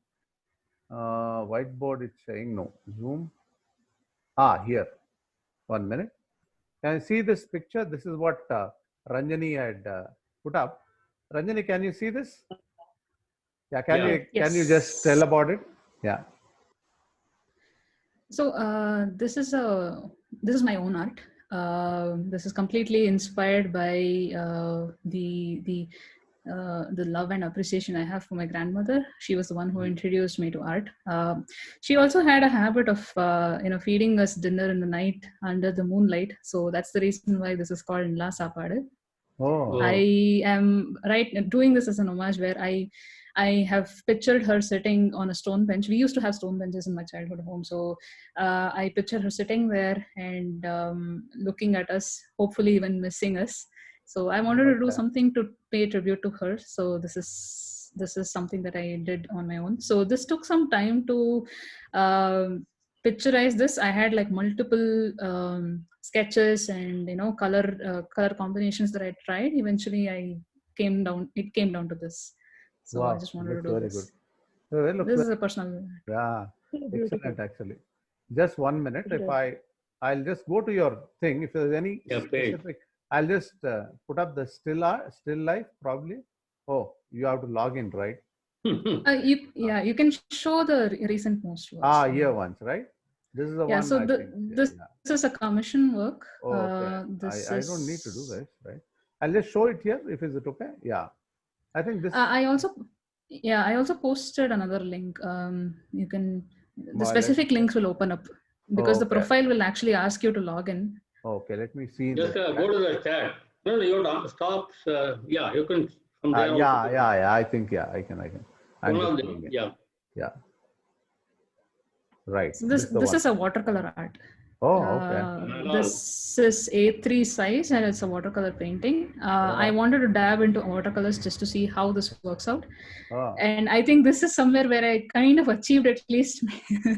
Whiteboard, it's saying no. Zoom. Here. 1 minute. Can you see this picture? This is what Ranjani had put up. Ranjani, can you see this? Yeah. Can you just tell about it? Yeah. So this is my own art. This is completely inspired by the love and appreciation I have for my grandmother. She was the one who introduced me to art. She also had a habit of feeding us dinner in the night under the moonlight. So that's the reason why this is called Nla Saapadu. I am doing this as an homage where I have pictured her sitting on a stone bench. We used to have stone benches in my childhood home. So I picture her sitting there and looking at us, hopefully even missing us. So I wanted to do something to pay tribute to her. So this is something that I did on my own. So this took some time to picturize this. I had like multiple sketches and color combinations that I tried. Eventually it came down to this. So I just wanted to do this. Good. This is a personal. Yeah, excellent actually. Just 1 minute. If I'll just go to your thing. If there's any specific, I'll just put up the still life probably. Oh, you have to log in, right? You can show the recent most works. Year ones, right? This is the one. So this is a commission work. I don't need to do this, right? I'll just show it here. Is it okay? Yeah. I think this. I also posted another link. You can the specific links will open up because the profile will actually ask you to log in. Okay, let me see. Just go to the chat. No, you don't stop. You can. From there I think I can. Yeah. Right. So this is a watercolor art. Oh, okay. This is A3 size and it's a watercolor painting. I wanted to dab into watercolors just to see how this works out. Oh. And I think this is somewhere where I kind of achieved at least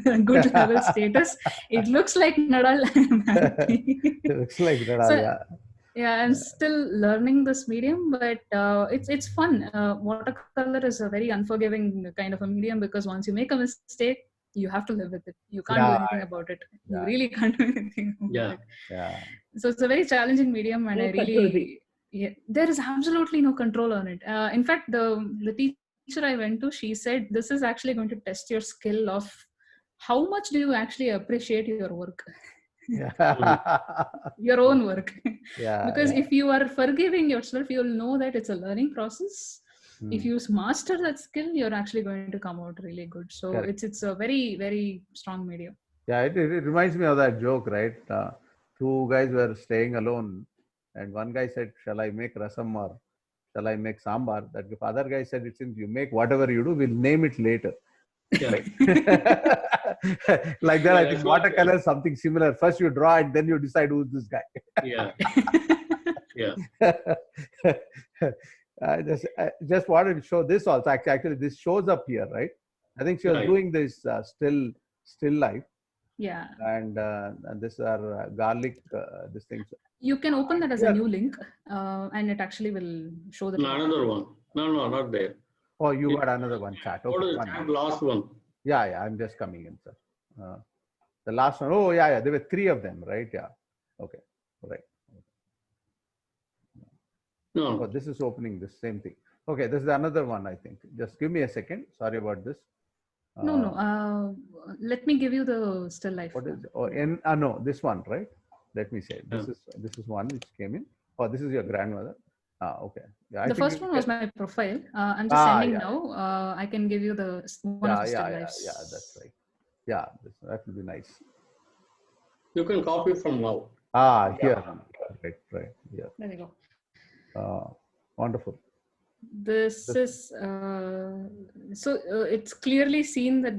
a good level status. It looks like Nadal. It looks like Nadal, So, yeah. yeah, I'm still learning this medium, but it's fun. Watercolor is a very unforgiving kind of a medium because once you make a mistake, you have to live with it. You can't do Yeah, anything about it. You yeah, really can't do anything about Yeah. it. yeah. So it's a very challenging medium, and No I control really, yeah, there is absolutely no control on it. In fact, the teacher I went to, she said this is actually going to test your skill of how much do you actually appreciate your work, Yeah. your own work. Yeah, Because yeah. if you are forgiving yourself, you'll know that it's a learning process. If Hmm. you master that skill, you're actually going to come out really good. So Correct. it's a very, very strong medium. Yeah, it reminds me of that joke, right? Two guys were staying alone, and one guy said, "Shall I make rasam or shall I make sambar?" That the other guy said, "It since you make whatever you do, we'll name it later." Yeah. Right? Like that, Yeah, I that's think what- watercolor is something similar. First you draw it, then you decide who's this guy. Yeah. Yeah. I just wanted to show this also. Actually, this shows up here, right? I think she was Right. doing this still life, Yeah. and these are garlic. This thing. You can open that as a Yeah. new link, and it actually will show the No, link. another one. No, not there. Oh, you got another one chat. Go Okay, to the one tab, minute. last one. Yeah, I'm just coming in, sir. The last one. Oh, yeah. There were three of them, right? Yeah. Okay. Right. No. Oh, this is opening the same thing. Okay, this is another one, I think. Just give me a second. Sorry about this. No. Let me give you the still life. What is one. no, this one, right? Let me say. This is one which came in. Oh, this is your grandmother. Okay. Yeah, I The think first you one was can- my profile. I'm just sending yeah. now. I can give you the one of the still lives. Yeah, that's right. Yeah, that will be nice. You can copy from now. Here. Right. Yeah. There we go. Wonderful. This is it's clearly seen that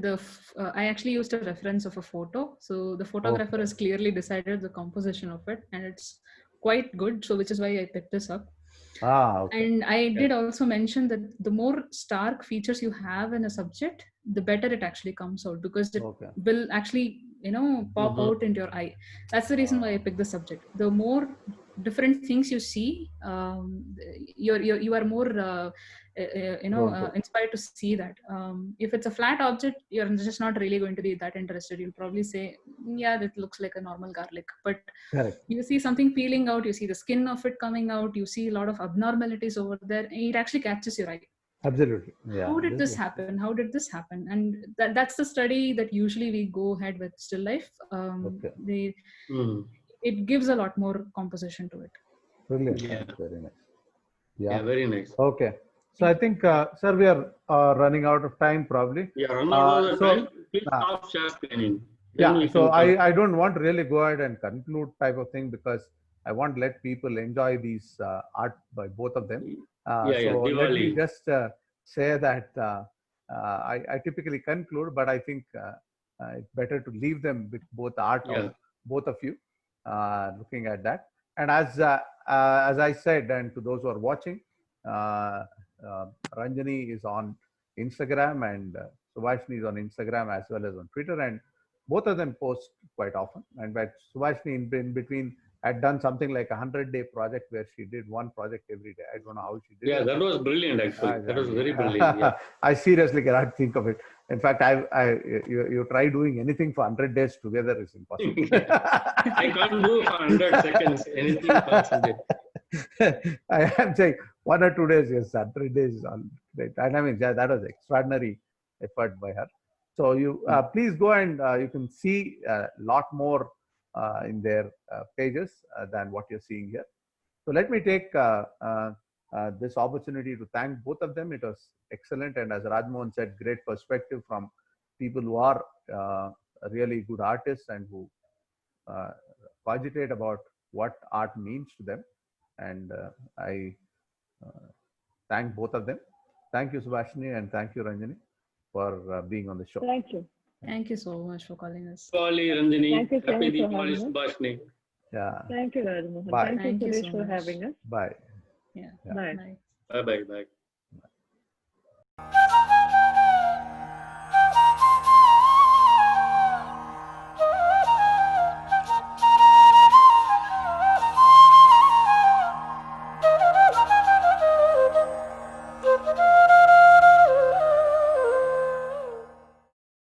I actually used a reference of a photo. So the photographer has clearly decided the composition of it, and it's quite good. So which is why I picked this up. Okay. And I did also mention that the more stark features you have in a subject, the better it actually comes out, because it will actually pop out into your eye. That's the reason why I picked the subject. The more different things you see, you are more inspired to see that. If it's a flat object, you're just not really going to be that interested. You'll probably say, yeah, that looks like a normal garlic. But Correct. you see something peeling out, you see the skin of it coming out, you see a lot of abnormalities over there, and it actually catches your eye. Absolutely. Yeah. How did this happen? How did this happen? And that's the study that usually we go ahead with still life. It gives a lot more composition to it. Brilliant. Yeah. That's very nice. Yeah, very nice. Okay. So I think, sir, we are running out of time probably. Yeah, run out of the time. Please stop share screening. Yeah. So I don't want to really go ahead and conclude type of thing, because I want to let people enjoy these art by both of them. So let me just say that I typically conclude, but I think it's better to leave them with both art of both of you looking at that. And as I said, and to those who are watching, Ranjani is on Instagram and Subhashini is on Instagram as well as on Twitter, and both of them post quite often. And but Subhashini in between had done something like 100-day project where she did one project every day. I don't know how she did it. Yeah, that was brilliant actually. That was very brilliant. Yeah. I seriously cannot think of it. In fact, you try doing anything for 100 days together is impossible. I can't do for 100 seconds anything concentrate. I am saying 1 or 2 days, yes, 100 days is all great. And I mean, that was extraordinary effort by her. So you please go and you can see a lot more in their pages than what you're seeing here. So let me take this opportunity to thank both of them. It was excellent. And as Rajmohan said, great perspective from people who are really good artists and who cogitate about what art means to them. And I thank both of them. Thank you, Subhashini, and thank you, Ranjani, for being on the show. Thank you. Thank you so much for calling us. Diwali, Ranjini. Thank you so Happy much for Diwali, having us. Subhashini. Yeah. Thank you, Rajmohan. Bye. Thank you, Thank you Suresh, so for much. having us. Bye. Yeah. Yeah. Bye. Bye. Bye bye bye.